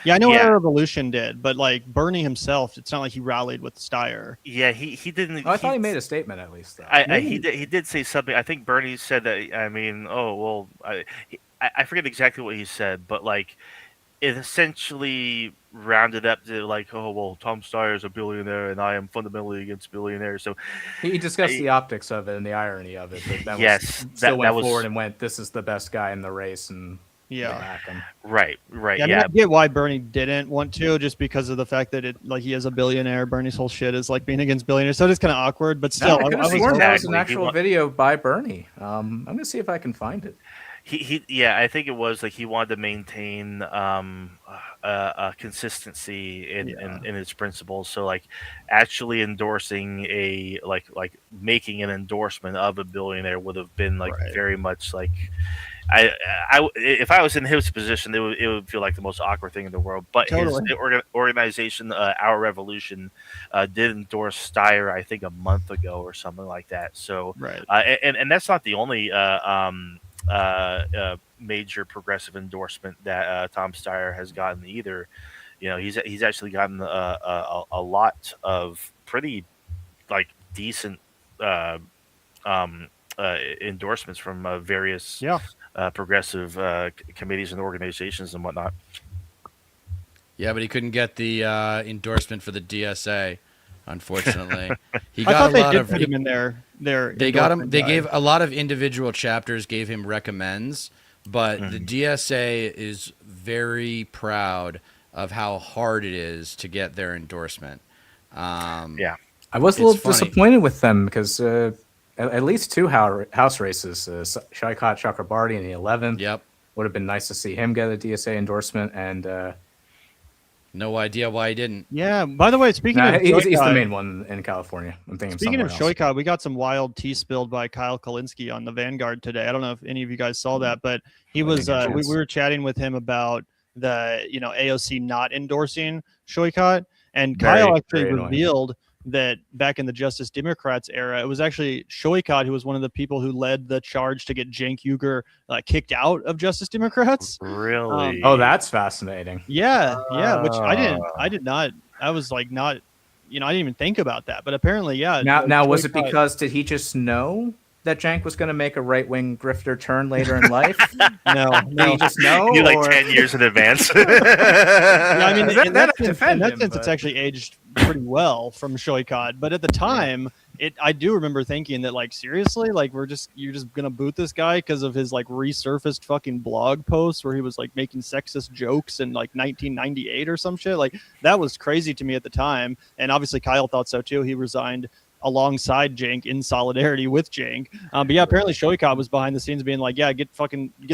Yeah, I know Yeah. Our Revolution did, but like Bernie himself, it's not like he rallied with Steyer. Yeah, he didn't. Oh, I thought he made a statement at least. Though. He did say something. I think Bernie said that. I mean, oh well, I forget exactly what he said, but like it essentially rounded up to like, oh well, Tom Steyer is a billionaire, and I am fundamentally against billionaires. So He discussed the optics of it and the irony of it, but then Yes, still went that was- forward and went, "This is the best guy in the race," and Yeah. back him. right, Yeah, I, mean, yeah. I get why Bernie didn't want to, just because of the fact that it like he is a billionaire. Bernie's whole shit is like being against billionaires, so it's kind of awkward. But still, I could have was sworn that was Exactly. an actual video by Bernie. I'm gonna see if I can find it. Yeah, I think it was like he wanted to maintain consistency in his principles. So like actually endorsing making an endorsement of a billionaire would have been like very much like if I was in his position, it would feel like the most awkward thing in the world. But Totally. his organization, Our Revolution, did endorse Steyer, I think, a month ago or something like that. So, Right. And that's not the only major progressive endorsement that Tom Steyer has gotten either. You know, he's actually gotten a lot of pretty like decent endorsements from various progressive committees and organizations and whatnot. Yeah, but he couldn't get the endorsement for the DSA, unfortunately. He I got thought a they lot did of. put him in there. They got him. They gave a lot of individual chapters gave him recommends, but the DSA is very proud of how hard it is to get their endorsement. Yeah. I was a It's little funny. disappointed with them because at least two house races, Shaikat Chakrabarti in the 11th. Yep. Would have been nice to see him get a DSA endorsement. And No idea why he didn't. Yeah. By the way, speaking of he's the Shoikai- main one in California. I'm thinking Speaking of somewhere else. Shoikai, we got some wild tea spilled by Kyle Kalinske on the Vanguard today. I don't know if any of you guys saw that, but he was didn't get a we chance. were chatting with him about the AOC not endorsing Shoikai, and Very, Kyle actually very annoying. revealed that back in the Justice Democrats era, it was actually Shoikai who was one of the people who led the charge to get Cenk Uygur kicked out of Justice Democrats. Really? Oh, that's fascinating. Yeah, which I did not. I was like not, I didn't even think about that. But apparently, yeah. Now was it Shoikai- because did he just know that Jank was going to make a right-wing grifter turn later in life? No, Did he just know? You like or- 10 years in advance. Yeah, I mean, That- in that that I sense, defend in that him, sense it's but- actually aged pretty well from Shoikai. But at the time, I do remember thinking that, like, seriously, like, you're just gonna boot this guy because of his like resurfaced fucking blog posts where he was like making sexist jokes in like 1998 or some shit. Like, that was crazy to me at the time, and obviously Kyle thought so too. He resigned alongside Jank in solidarity with Jank. But yeah, apparently Shoikai was behind the scenes being like, yeah, get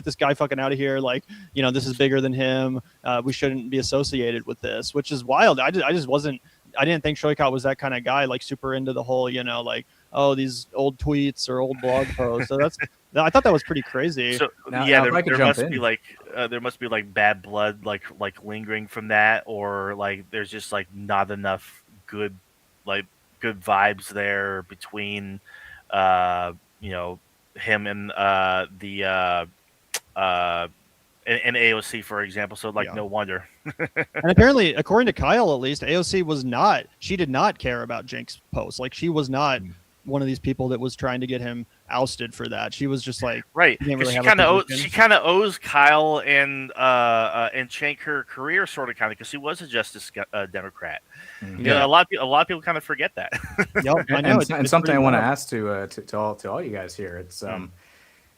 this guy fucking out of here. Like, this is bigger than him. We shouldn't be associated with this, which is wild. I didn't think Shoikai was that kind of guy, like super into the whole, like, oh, these old tweets or old blog posts. So I thought that was pretty crazy. So Now yeah, if I could there jump must in. be like bad blood like lingering from that, or like there's just like not enough good vibes there between him and and AOC, for example. So like, Yeah. no wonder. And apparently, according to Kyle, at least, AOC did not care about Jank's post. Like, she was not one of these people that was trying to get him ousted for that. She was just like, Right, He didn't really because have a position. she kind of owes Kyle and Cenk her career, sort of, because he was a Justice Democrat. Mhm. You know, a lot of people kind of forget that. yep, I know. And something I want to ask to all you guys here. It's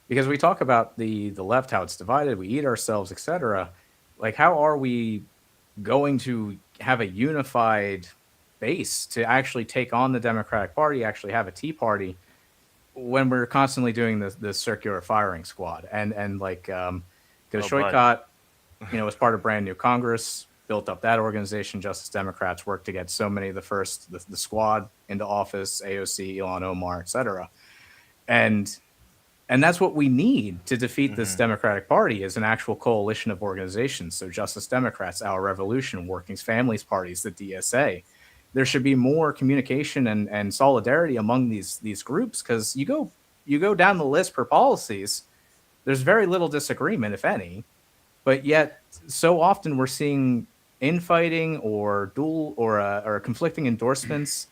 because we talk about the left, how it's divided, we eat ourselves, etc. Like, how are we going to have a unified base to actually take on the Democratic Party, actually have a Tea Party, when we're constantly doing the circular firing squad? And like, because Shoikat, was part of Brand New Congress, built up that organization. Justice Democrats worked to get so many of the squad into office, AOC, Ilhan Omar, etc. And that's what we need to defeat this Democratic Party, is an actual coalition of organizations. So Justice Democrats, Our Revolution, Working Families Parties, the DSA. There should be more communication and solidarity among these groups, because you go down the list per policies, there's very little disagreement, if any, but yet so often we're seeing infighting or dual or conflicting endorsements.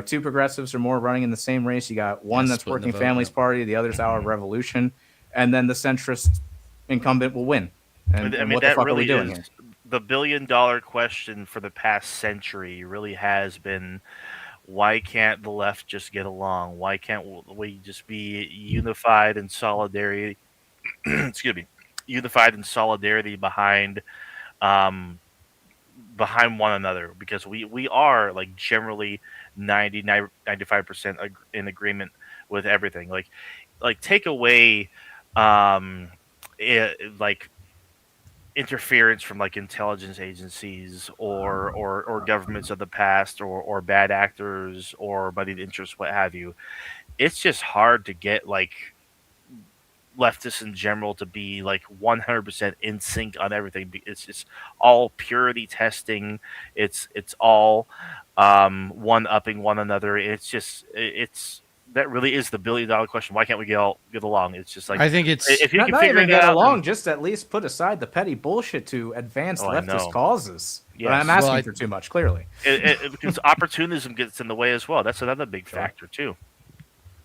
Two progressives or more running in the same race. You got one that's splitting the Working vote, Families yeah. Party, the other's Our Revolution, and then the centrist incumbent will win. And, I mean, what the that fuck really are we doing is here? the $1 billion question for the past century. Really has been, why can't the left just get along? Why can't we just be unified in solidarity? Excuse me, unified in solidarity behind one another, because we are like generally 95% in agreement with everything. Like take away like interference from like intelligence agencies or governments of the past, or bad actors or moneyed interests, what have you. It's just hard to get like leftists in general to be like 100% in sync on everything. It's just all purity testing. It's all one upping one another. It's that really is the $1 billion question. Why can't we get along? It's just like, I think it's if you Not, can not figure even it get out, along, then- just at least put aside the petty bullshit to advance Oh, I leftist know. causes. But Yes. I'm asking Well, I- for too much, clearly. because opportunism gets in the way as well. That's another big factor too.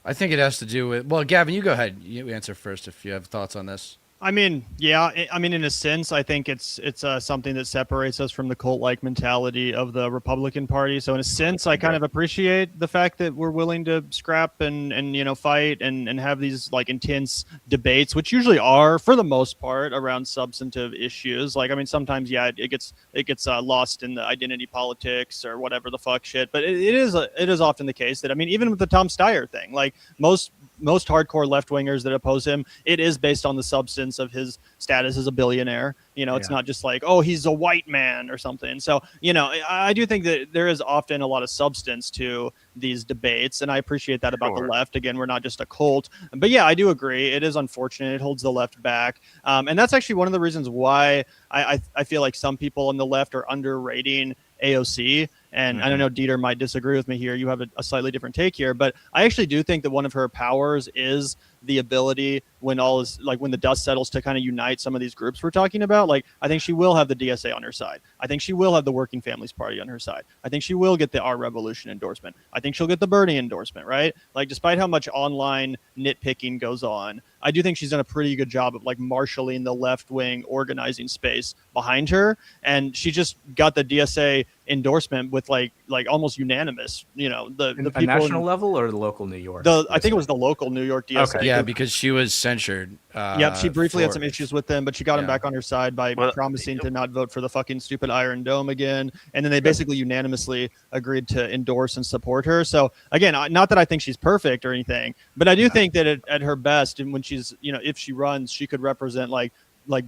I think it has to do with. Well, Gavin, you go ahead. You answer first if you have thoughts on this. I mean, yeah. I mean, in a sense, I think it's something that separates us from the cult-like mentality of the Republican Party. So, in a sense, I kind of appreciate the fact that we're willing to scrap and fight and have these like intense debates, which usually are, for the most part, around substantive issues. Like, I mean, sometimes, yeah, it gets lost in the identity politics or whatever the fuck shit. But it is often the case that, I mean, even with the Tom Steyer thing, like most hardcore left wingers that oppose him, it is based on the substance of his status as a billionaire. It's not just like, oh, he's a white man or something. So, I do think that there is often a lot of substance to these debates, and I appreciate that about the left. Again, we're not just a cult, but yeah, I do agree. It is unfortunate. It holds the left back, and that's actually one of the reasons why I feel like some people on the left are underrating AOC. And I don't know, Dieter might disagree with me here. You have a slightly different take here, but I actually do think that one of her powers is the ability, when all is like, when the dust settles, to kind of unite some of these groups we're talking about. Like, I think she will have the DSA on her side. I think she will have the Working Families Party on her side. I think she will get the Our Revolution endorsement. I think she'll get the Bernie endorsement, right? Like, despite how much online nitpicking goes on, I do think she's done a pretty good job of like marshaling the left wing organizing space behind her, and she just got the DSA endorsement with like almost unanimous. The people national level or the local New York. I think it was the local New York DSA. Okay. Yeah, because she was censured. Yep, she briefly had some issues with them, but she got him back on her side by Well, promising to not vote for the fucking stupid Iron Dome again. And then they basically unanimously agreed to endorse and support her. So again, not that I think she's perfect or anything, but I do think that at her best, and when she's, if she runs, she could represent like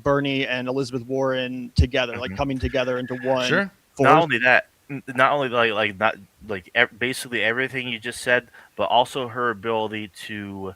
Bernie and Elizabeth Warren together, like coming together into one. Sure. Force. Not only that, not only basically everything you just said, but also her ability to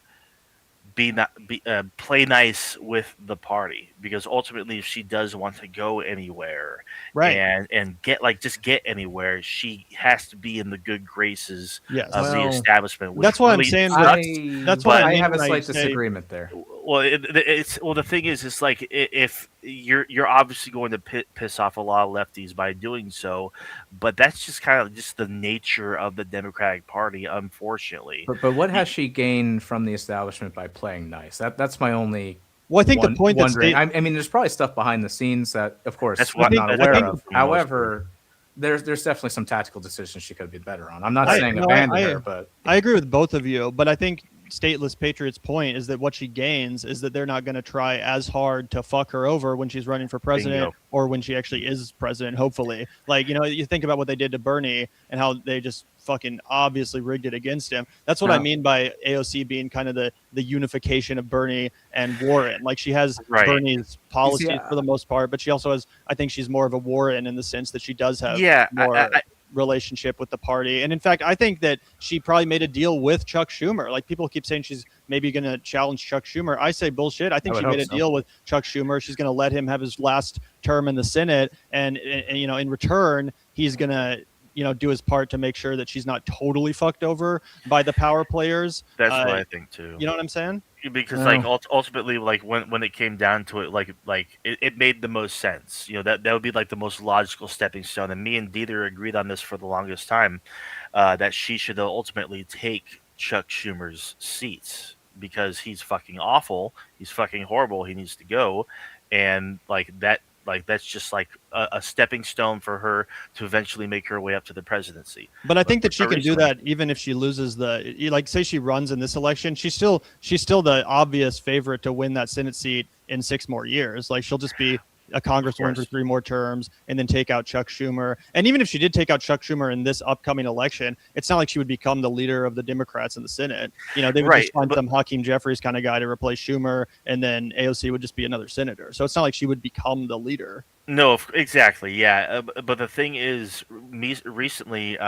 play nice with the party, because ultimately, if she does want to go anywhere, right, and just get anywhere, she has to be in the good graces of the establishment. That's what I'm saying. That's why I have a slight disagreement there. Well, the thing is, it's like, if you're obviously going to piss off a lot of lefties by doing so, but that's just kind of just the nature of the Democratic Party, unfortunately. But what has she gained from the establishment by playing nice? That's my only. Well, I think the point that's I mean, there's probably stuff behind the scenes that, of course, I'm not aware of. However, there's definitely some tactical decisions she could be better on. I'm not saying abandon her, but I agree with both of you. But I think Stateless Patriot's point is that what she gains is that they're not going to try as hard to fuck her over when she's running for president or when she actually is president, hopefully. Like, you think about what they did to Bernie and how they just fucking obviously rigged it against him. That's what I mean by AOC being kind of the unification of Bernie and Warren. Like, she has Bernie's policies for the most part, but she also has, I think she's more of a Warren in the sense that she does have more relationship with the party. And in fact, I think that she probably made a deal with Chuck Schumer. Like, people keep saying she's maybe going to challenge Chuck Schumer. I say bullshit. I think she made a deal with Chuck Schumer. She's going to let him have his last term in the Senate, and in return, he's going to do his part to make sure that she's not totally fucked over by the power players. That's what I think too. You know what I'm saying? Because ultimately, like, when it came down to it, it made the most sense. That would be like the most logical stepping stone. And me and Dieter agreed on this for the longest time, that she should ultimately take Chuck Schumer's seats, because he's fucking awful. He's fucking horrible. He needs to go. And that's just like a stepping stone for her to eventually make her way up to the presidency. But I think that she can do that even if she loses say she runs in this election, she's still the obvious favorite to win that Senate seat in 6 more years. Like, she'll just be a congresswoman for 3 more terms and then take out Chuck Schumer. And even if she did take out Chuck Schumer in this upcoming election, it's not like she would become the leader of the Democrats in the Senate. They would just find some Hakeem Jeffries kind of guy to replace Schumer, and then AOC would just be another senator. So it's not like she would become the leader. No, exactly, yeah. But the thing is, recently,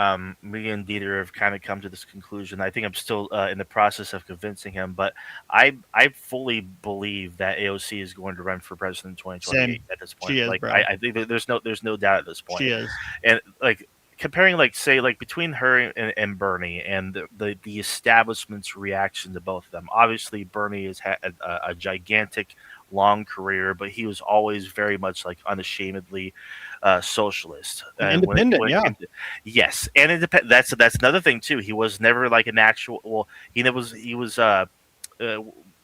me and Dieter have kind of come to this conclusion. I think I'm still in the process of convincing him, but I fully believe that AOC is going to run for president in 2028 at this point. She is, like, bro. I think that there's no doubt at this point. She is. And like, comparing, between her and Bernie, and the establishment's reaction to both of them. Obviously, Bernie has had a gigantic long career, but he was always very much unashamedly socialist, independent. Yes, and independent. That's another thing too. He was never an actual. Well, he was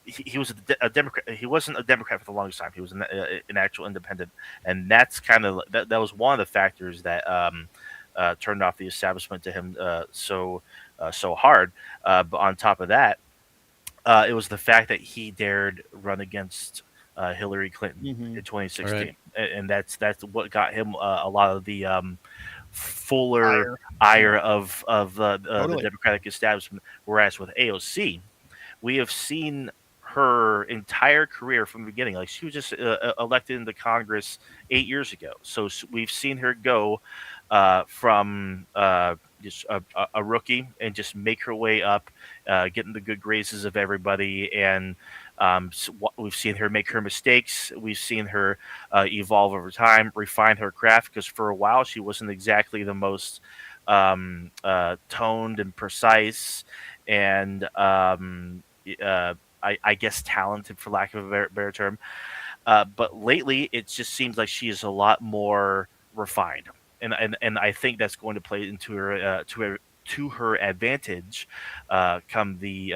he was a Democrat. He wasn't a Democrat for the longest time. He was an actual independent, and that's kind of that was one of the factors that turned off the establishment to him so hard. But on top of that, it was the fact that he dared run against Hillary Clinton Mhm. in 2016, Right. and that's what got him a lot of the fuller Ire. ire of the Totally. Democratic establishment. Whereas with AOC, we have seen her entire career from the beginning. Like she was just elected into Congress 8 years ago, so we've seen her go from just a rookie and just make her way up, getting the good graces of everybody. And we've seen her make her mistakes. We've seen her evolve over time, refine her craft. Because for a while, she wasn't exactly the most toned and precise, and I guess talented, for lack of a better term. But lately, it just seems like she is a lot more refined, and I think that's going to play into her to her advantage come the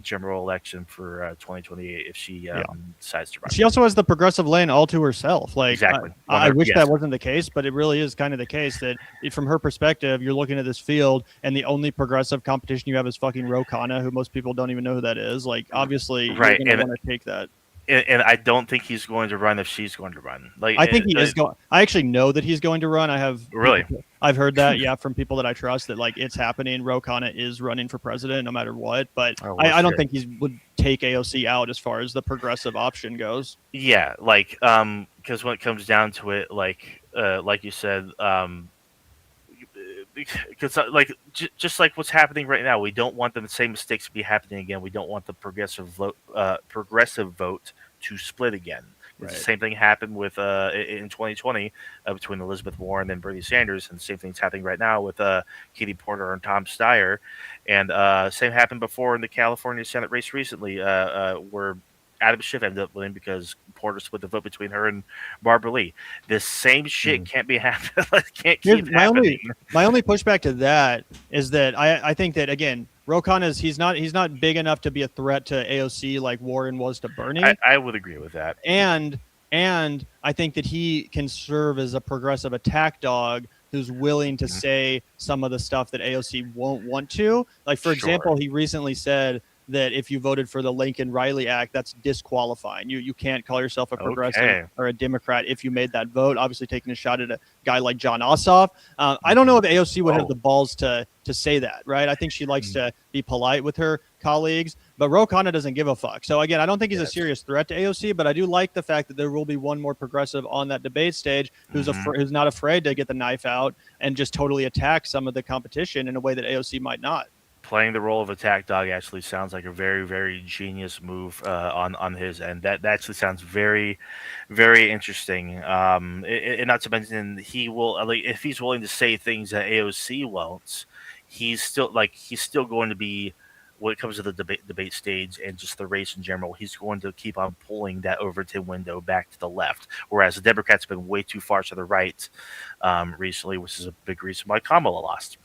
general election for 2028 if she decides to run. She also has the progressive lane all to herself. Like, Exactly. I wish Yes. that wasn't the case, but it really is kind of the case that from her perspective, you're looking at this field and the only progressive competition you have is fucking Ro Khanna, who most people don't even know who that is. Like, obviously, Right, you're going to want to take that. And I don't think he's going to run if she's going to run. Like I think he is going. I actually know that he's going to run. I have Really? I've heard that, yeah, from people that I trust that like it's happening. Ro Khanna is running for president no matter what. But Oh, well, I don't sure. think he would take AOC out as far as the progressive option goes. Yeah, like because when it comes down to it, like you said, because just like what's happening right now, we don't want the same mistakes to be happening again. We don't want the progressive vote to split again. It's the Right. same thing happened with in 2020 between Elizabeth Warren and Bernie Sanders, and the same thing's happening right now with Katie Porter and Tom Steyer, and same happened before in the California Senate race recently, where Adam Schiff ended up winning because Porter split the vote between her and Barbara Lee. This same shit can't be happening. Can't Here's keep my happening. only pushback to that is that I think that again, Ro Khanna is he's not big enough to be a threat to AOC like Warren was to Bernie. I would agree with that. And I think that he can serve as a progressive attack dog who's willing to say some of the stuff that AOC won't want to. Like, for Sure. example, he recently said that if you voted for the Lincoln Riley Act, that's disqualifying. You can't call yourself a progressive Okay. or a Democrat if you made that vote. Obviously, taking a shot at a guy like John Ossoff. I don't know if AOC would have the balls to say that, right? I think she likes to be polite with her colleagues, but Ro Khanna doesn't give a fuck. So again, I don't think he's a serious threat to AOC, but I do like the fact that there will be one more progressive on that debate stage who's who's not afraid to get the knife out and just totally attack some of the competition in a way that AOC might not. Playing the role of attack dog actually sounds like a very, very genius move on his end. That actually sounds very, very interesting. And not to mention, he will, like, if he's willing to say things that AOC won't, he's still going to be, when it comes to the debate stage and just the race in general, he's going to keep on pulling that Overton window back to the left. Whereas the Democrats have been way too far to the right recently, which is a big reason why Kamala lost.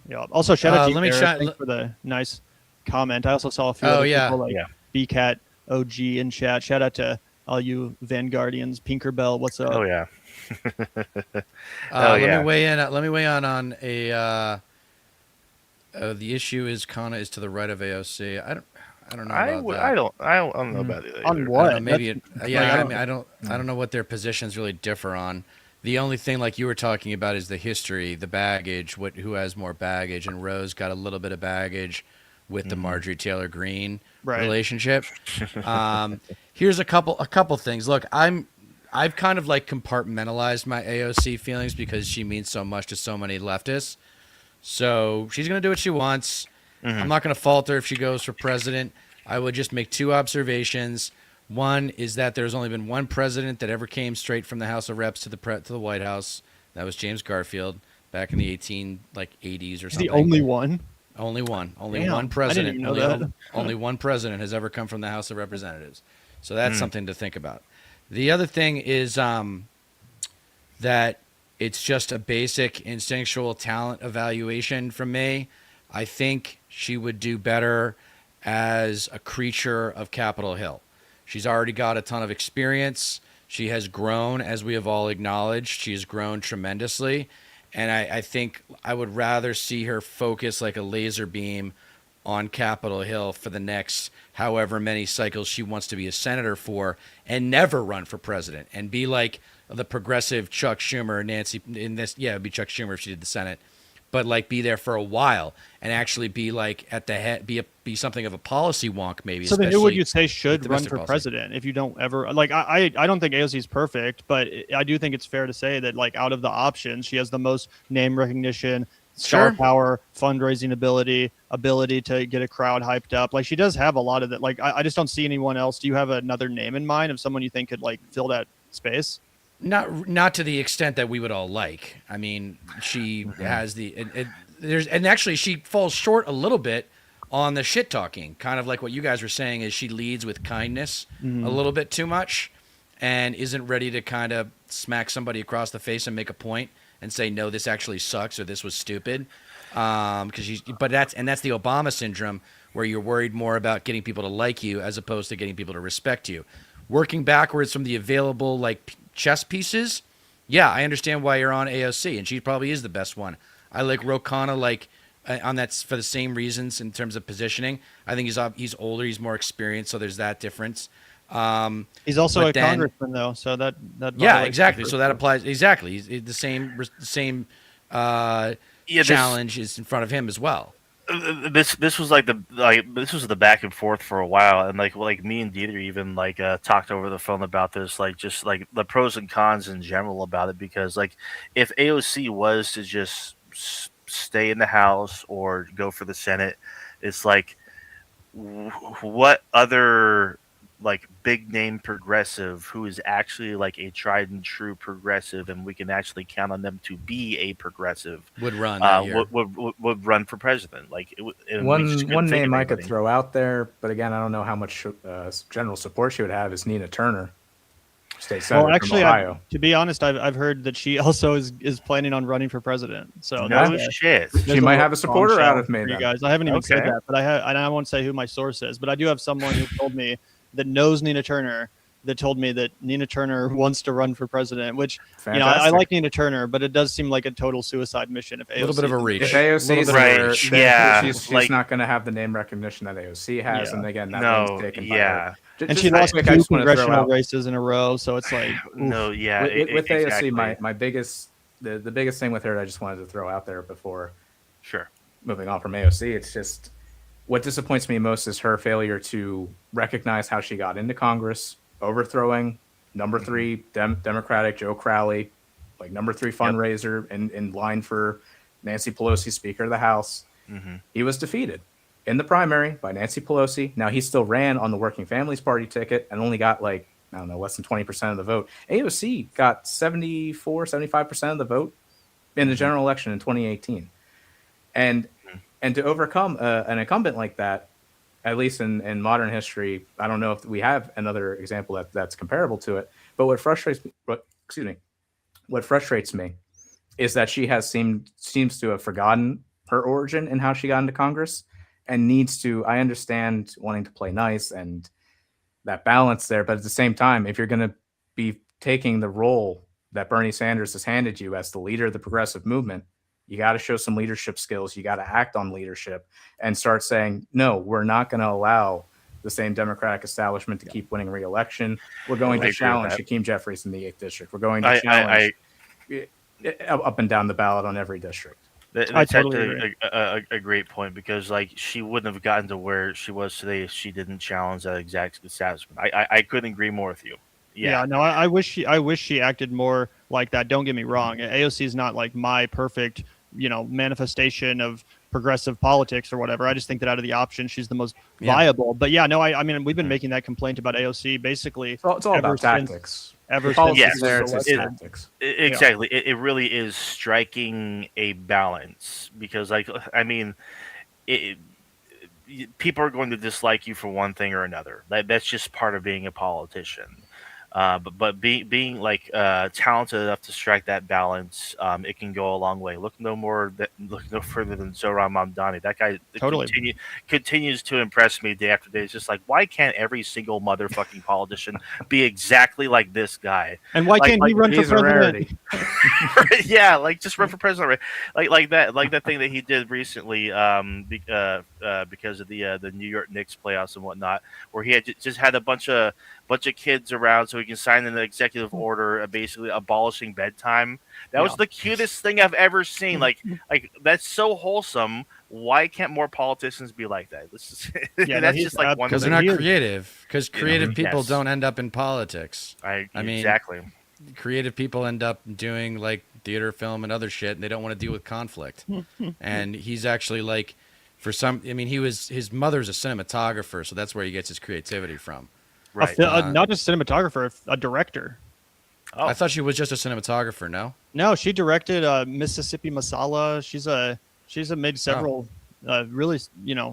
Yeah. Also, shout out to you, let me Eric. try- Thanks for the nice comment. I also saw a few Oh, other yeah. people like Yeah. BCat OG in chat. Shout out to all you Vanguardians. Pinkerbell, what's up? Oh yeah. Let yeah. me weigh in. Let me weigh on a. The issue is Kana is to the right of AOC. I don't know about that. I don't know about it. On either. what? I don't know, maybe That's- yeah. like, I mean, I don't know what their positions really differ on. The only thing, like you were talking about, is the history, the baggage. Who has more baggage? And Rose got a little bit of baggage with the Marjorie Taylor Greene Right. relationship. Here's a couple things. Look, I've kind of like compartmentalized my AOC feelings because she means so much to so many leftists. So she's gonna do what she wants. I'm not going to fault her if she goes for president. I would just make two observations. One is that there's only been one president that ever came straight from the House of Reps to the White House. That was James Garfield back in the 80s or something. The only one. Only one. Only Damn, one president. I didn't even know only, that. only one president has ever come from the House of Representatives. So that's something to think about. The other thing is that it's just a basic instinctual talent evaluation from me. I think she would do better as a creature of Capitol Hill. She's already got a ton of experience. She has grown, as we have all acknowledged. She has grown tremendously. And I think I would rather see her focus like a laser beam on Capitol Hill for the next however many cycles she wants to be a senator for, and never run for president and be like the progressive Chuck Schumer, Nancy in this. Yeah, it'd be Chuck Schumer if she did the Senate, but like be there for a while and actually be like at the head, be something of a policy wonk maybe. So then who would you say with should run domestic for policy. president if you don't ever like? I don't think AOC is perfect, but I do think it's fair to say that like out of the options, she has the most name recognition, star Sure. power, fundraising ability to get a crowd hyped up. Like she does have a lot of that. Like I just don't see anyone else. Do you have another name in mind of someone you think could like fill that space? Not to the extent that we would all like. I mean, she has there's and actually she falls short a little bit on the shit talking, kind of like what you guys were saying. Is she leads with kindness a little bit too much, and isn't ready to kind of smack somebody across the face and make a point and say no, this actually sucks or this was stupid. But that's the Obama syndrome where you're worried more about getting people to like you as opposed to getting people to respect you. Working backwards from the available like chess pieces, yeah, I understand why you're on AOC, and she probably is the best one. I like Ro Khanna, like on that for the same reasons in terms of positioning. I think he's older, he's more experienced, so there's that difference. He's also but a then- congressman though, so that Yeah, violates exactly. the So that applies exactly. He's the same challenge is in front of him as well. This was this was the back and forth for a while, and like me and Dieter even talked over the phone about this, like just like the pros and cons in general about it, because like if AOC was to just stay in the House or go for the Senate, it's like what other like big name progressive who is actually like a tried and true progressive, and we can actually count on them to be a progressive Would run that year. would run for president. Like and we just One couldn't think name of I could anybody. throw out there, but again, I don't know how much general support she would have, is Nina Turner, state senator Well, actually, from Ohio. to be honest, I've heard that she also is planning on running for president. So No there's shit. there's She might have a supporter bombshell out of me for you then. guys. I haven't even said Okay. that, but I won't say who my source is, but I do have someone who told me that knows Nina Turner that told me that Nina Turner wants to run for president. Which I Fantastic. like Nina Turner, but it does seem like a total suicide mission. If A little bit of a reach. If AOC is Little bit of there, reach, then yeah, she's like- not going to have the name recognition that AOC has, Yeah. and again, that No, one's taken by yeah. her. and she lost two congressional races in a row, so it's like oof. No, yeah. with exactly. AOC, my biggest the biggest thing with her, I just wanted to throw out there before Sure. moving on from AOC. It's just what disappoints me most is her failure to recognize how she got into Congress, overthrowing number 3 Democratic Joe Crowley, like number 3 fundraiser in line for Nancy Pelosi, Speaker of the House. Mm-hmm. He was defeated in the primary by Nancy Pelosi. Now he still ran on the Working Families Party ticket and only got like, I don't know, less than 20% of the vote. AOC got 75% of the vote in the general election in 2018. And to overcome an incumbent like that, at least in modern history, I don't know if we have another example that's comparable to it. But what frustrates me is that she seems to have forgotten her origin and how she got into Congress, and needs to. I understand wanting to play nice and that balance there, but at the same time, if you're going to be taking the role that Bernie Sanders has handed you as the leader of the progressive movement, you got to show some leadership skills. You got to act on leadership and start saying, no, we're not going to allow the same Democratic establishment to keep winning re-election. We're going I to agree with challenge that. Hakeem Jeffries in the 8th district. We're going to challenge up and down the ballot on every district. I That's totally actually a great point, because like she wouldn't have gotten to where she was today if she didn't challenge that exact establishment. I couldn't agree more with you. Yeah, no, I wish she acted more like that. Don't get me wrong. AOC is not like my perfect, manifestation of progressive politics or whatever. I just think that out of the options, she's the most viable. But yeah, no, I mean, we've been making that complaint about AOC basically. It's all ever about since- tactics. Ever The politics since there, she was it's elected. tactics. Exactly. It really is striking a balance, because like I mean, people are going to dislike you for one thing or another. That's just part of being a politician. Being like talented enough to strike that balance, it can go a long way. Look no further than Zoran Mamdani. That guy Totally. continues to impress me day after day. It's just like, why can't every single motherfucking politician be exactly like this guy? And why can't he run for He's a president? rarity. Yeah, like just run for president, right? Like that thing that he did recently, because of the New York Knicks playoffs and whatnot, where he had just had a bunch of kids around so he can sign an executive order, basically abolishing bedtime. That was the cutest thing I've ever seen. Like that's so wholesome. Why can't more politicians be like that? This is, Yeah, no, that's he's just like one Because thing. they're not He is- creative. Because creative people yes. don't end up in politics. I mean, Exactly. creative people end up doing like theater, film, and other shit, and they don't want to deal with conflict. And he's actually like, I mean, his mother's a cinematographer, so that's where he gets his creativity from. Right. not just cinematographer, a director. Oh. I thought she was just a cinematographer. No. No, she directed Mississippi Masala. She's made several really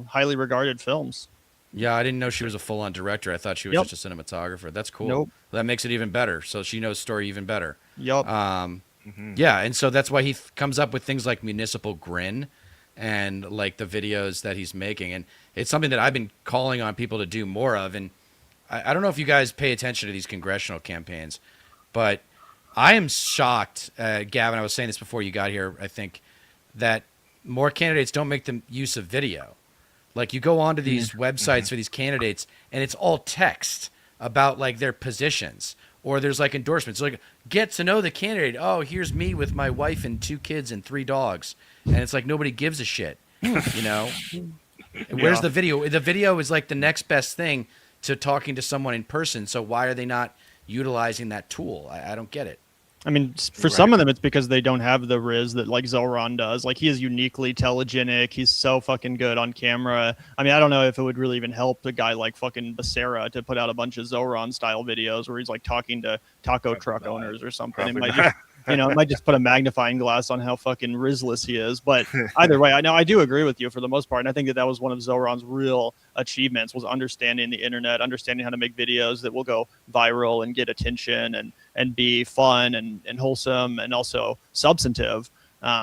highly regarded films. Yeah, I didn't know she was a full-on director. I thought she was Yep. just a cinematographer. That's cool. Nope. That makes it even better. So she knows story even better. Yup. Yeah, and so that's why he comes up with things like Municipal Grin and like the videos that he's making. And it's something that I've been calling on people to do more of. And I don't know if you guys pay attention to these congressional campaigns, but I am shocked, Gavin, I was saying this before you got here, I think, that more candidates don't make the use of video. Like you go onto these websites for these candidates and it's all text about like their positions, or there's like endorsements. Like get to know the candidate. Oh, here's me with my wife and 2 kids and 3 dogs. And it's like nobody gives a shit, you know? Where's the video? The video is like the next best thing to talking to someone in person. So why are they not utilizing that tool? I don't get it. I mean, for some of them, it's because they don't have the riz that like Zoran does. Like he is uniquely telegenic. He's so fucking good on camera. I mean, I don't know if it would really even help a guy like fucking Becerra to put out a bunch of Zoran style videos where he's like talking to taco truck owners or something. It might just, it might just put a magnifying glass on how fucking rizless he is. But either way, I do agree with you for the most part. And I think that was one of Zoran's real achievements, was understanding the internet, understanding how to make videos that will go viral and get attention and be fun and wholesome and also substantive.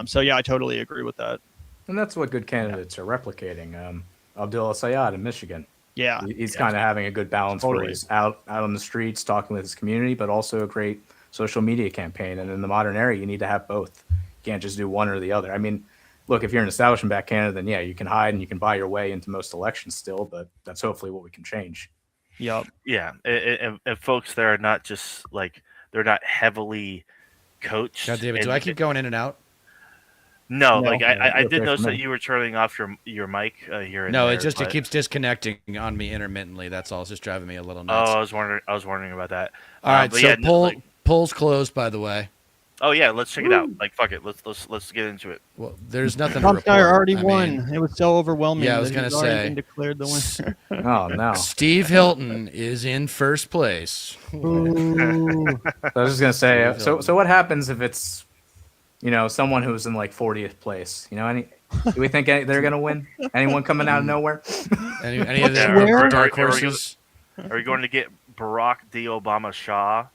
So yeah, I totally agree with that. And that's what good candidates are replicating. Abdullah Sayad in Michigan. Yeah. He's kind of having a good balance where Totally. he's out on the streets talking with his community, but also a great social media campaign. And in the modern era, you need to have both. You can't just do one or the other. I mean, look, if you're an establishment back candidate, then yeah, you can hide and you can buy your way into most elections still, but that's hopefully what we can change. Yep. Yeah, and folks, they're not just like they're not heavily coached. God damn it. Do and- I keep going in and out? No, No. like I You're did okay notice for that me. you were turning off your mic here. And No, there, it keeps disconnecting on me intermittently. That's all. It's just driving me a little Oh, nuts. I was wondering about that. All right, but so yeah, polls closed, by the way. oh yeah, let's check it out. Like fuck it, let's get into it. Well, there's nothing to Trump report. already I won. mean, It was so overwhelming. Yeah, I was that gonna he's already say. been declared the winner. Oh, no. Steve Hilton is in first place. Ooh. I was just going to say, so what happens if it's, someone who's in like 40th place? Do we think they're going to win? Anyone coming out of nowhere? Any of the Where? dark Are we horses? Are we going to get Barack D. Obama Shah?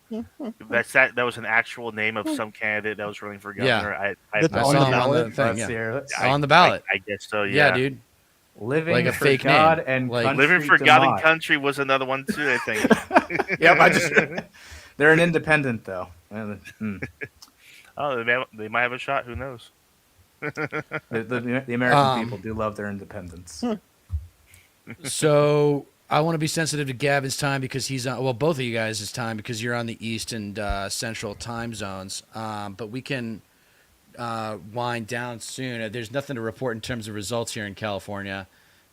That was an actual name of some candidate that was running for governor. Yeah. I That's I on saw the him on the ballot? thing. Let's Yeah, hear it. on the ballot. I guess so. Yeah, Yeah, dude. Living Like a for fake God name. and Like- country Living for to God and mod. country was another one too. I think. Yep, they're an independent though. Oh, they might have a shot. Who knows? The American people do love their independence. So I want to be sensitive to Gavin's time because he's on. Well, both of you guys' time because you're on the East and Central time zones. But we can wind down soon. There's nothing to report in terms of results here in California,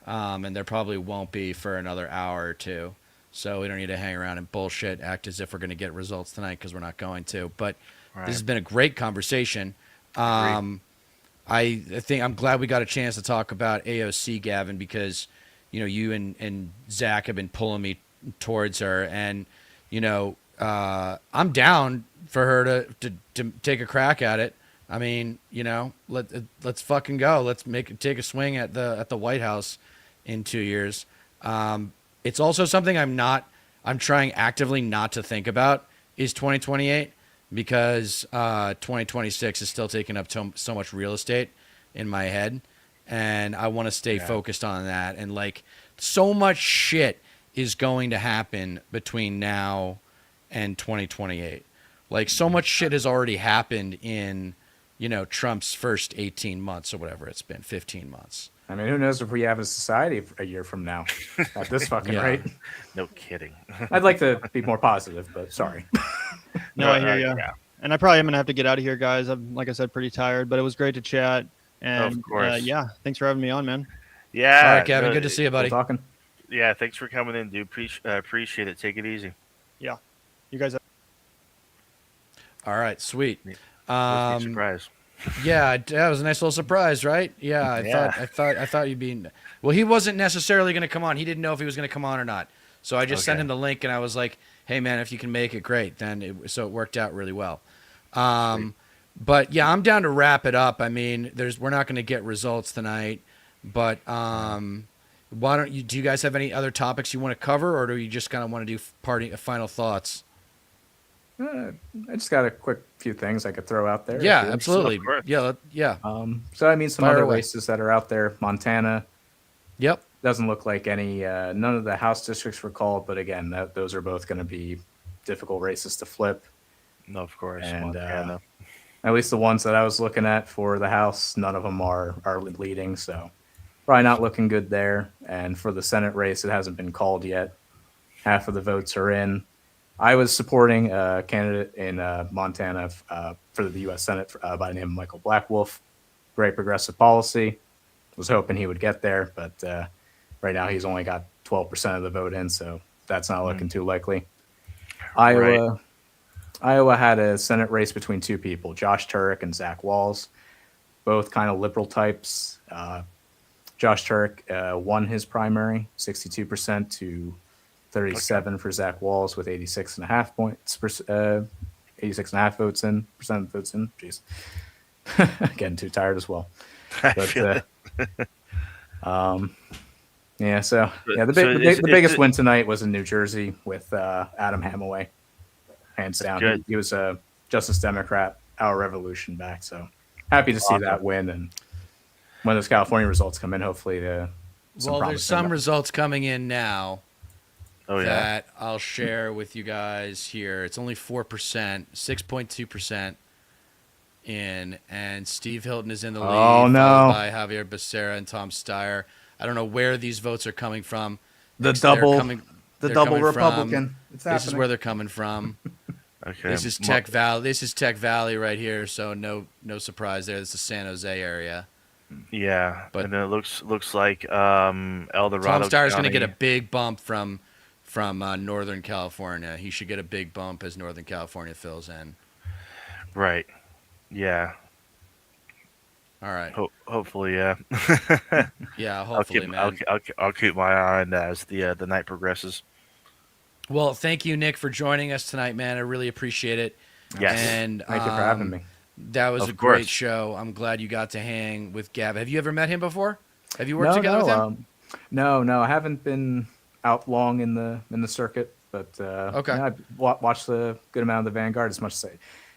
and there probably won't be for another hour or two. So we don't need to hang around and bullshit, act as if we're going to get results tonight because we're not going to. But this has been a great conversation. I think I'm glad we got a chance to talk about AOC, Gavin, because you and Zach have been pulling me towards her, and I'm down for her to take a crack at it. I mean, let's fucking go. Let's take a swing at the White House in 2 years. It's also something I'm not I'm trying actively not to think about is 2028 because 2026 is still taking up so much real estate in my head, and I want to stay focused on that. And like, so much shit is going to happen between now and 2028. Like, so much shit has already happened in, Trump's first 18 months or whatever it's been, 15 months. I mean, who knows if we have a society a year from now at this fucking rate? No kidding. I'd like to be more positive, but sorry. No, I hear you. Yeah. And I probably am gonna have to get out of here, guys. I'm, like I said, pretty tired, but it was great to chat. And Of course. thanks for having me on, man. Yeah. All right, Kevin, good to see you, buddy. We're talking. Yeah, thanks for coming in, dude. Appreciate it. Take it easy. Yeah, you guys. All right, sweet. Surprise. Yeah, that was a nice little surprise, right? Yeah, I thought you'd be. Well, he wasn't necessarily going to come on. He didn't know if he was going to come on or not. So I just sent him the link, and I was like, "Hey, man, if you can make it, great." So it worked out really well. But yeah, I'm down to wrap it up. I mean, we're not going to get results tonight, but why don't you? Do you guys have any other topics you want to cover, or do you just kind of want to do final thoughts? I just got a quick few things I could throw out there. Yeah, if you're absolutely. Of course. Yeah. So I mean, some Fire other away. races that are out there. Montana Yep. doesn't look like any. None of the House districts were called, but again, those are both going to be difficult races to flip. No, of course. And Montana. at least the ones that I was looking at for the House, none of them are leading. So probably not looking good there. And for the Senate race, it hasn't been called yet. Half of the votes are in. I was supporting a candidate in Montana for the U.S. Senate by the name of Michael Blackwolf. Great progressive policy. Was hoping he would get there, but right now he's only got 12% of the vote in, so that's not looking too likely. Iowa had a Senate race between two people, Josh Turek and Zach Walz, both kind of liberal types. Josh Turek won his primary, 62% to 37 for Zach Walz with 86.5 points, 86.5 votes in, percent of votes in. Jeez, getting too tired as well. But yeah, so yeah, the biggest win tonight was in New Jersey with Adam Hamaway, hands down. He was a Justice Democrat, our revolution back. So happy to see that win, and when those California results come in, hopefully there's some results coming in now. Oh, that I'll share with you guys here. It's only 4%, 6.2% in, and Steve Hilton is in the lead, followed by Javier Becerra and Tom Steyer. I don't know where these votes are coming from. The double Republican. Republican. This is where they're coming from. Okay. This is Tech Valley. This is Tech Valley right here. So no surprise there. This is the San Jose area. Yeah, but and then it looks like El Dorado. Tom Steyer's going to get a big bump from Northern California. He should get a big bump as Northern California fills in. Right. Yeah. All right. Hopefully, yeah. Yeah, hopefully, man. I'll keep my eye on that as the night progresses. Well, thank you, Nick, for joining us tonight, man. I really appreciate it. Yes. And thank you for having me. That was a great show. I'm glad you got to hang with Gav. Have you ever met him before? Have you worked together with him? No. I haven't been out long in the circuit, but I've watched a good amount of the Vanguard. As much as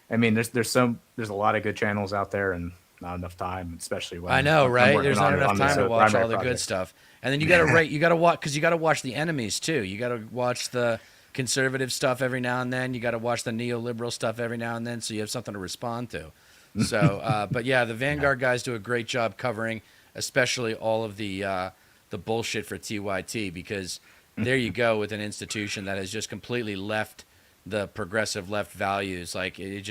I mean, there's a lot of good channels out there, and not enough time, especially when I know, right? There's not enough time to watch all the project. good stuff, and then you got to watch because you got to watch the enemies too. You got to watch the conservative stuff every now and then. You got to watch the neoliberal stuff every now and then, so you have something to respond to. So, but yeah, the Vanguard guys do a great job covering, especially all of the bullshit for TYT, because there you go with an institution that has just completely left the progressive left values. Like it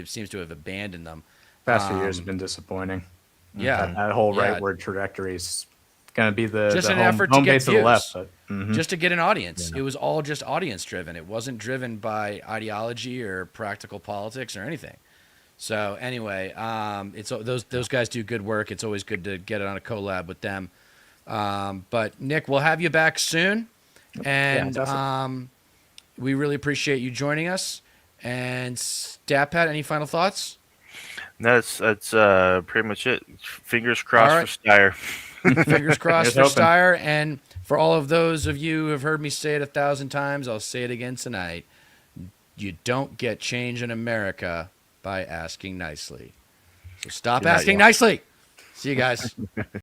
seems to have abandoned them. Past few years have been disappointing. Yeah, that whole rightward trajectory is going to be the just the an home, effort to home get base views, of the left, but, just to get an audience. Yeah. It was all just audience driven. It wasn't driven by ideology or practical politics or anything. So anyway, it's those guys do good work. It's always good to get it on a collab with them. But Nick, we'll have you back soon, and we really appreciate you joining us. And Stapat, any final thoughts? That's pretty much it. Fingers crossed for Steyer. Fingers crossed Here's for hoping. Steyer. And for all of those of you who have heard me say it 1,000 times, I'll say it again tonight. You don't get change in America by asking nicely. So stop You're not asking young. nicely. See you guys.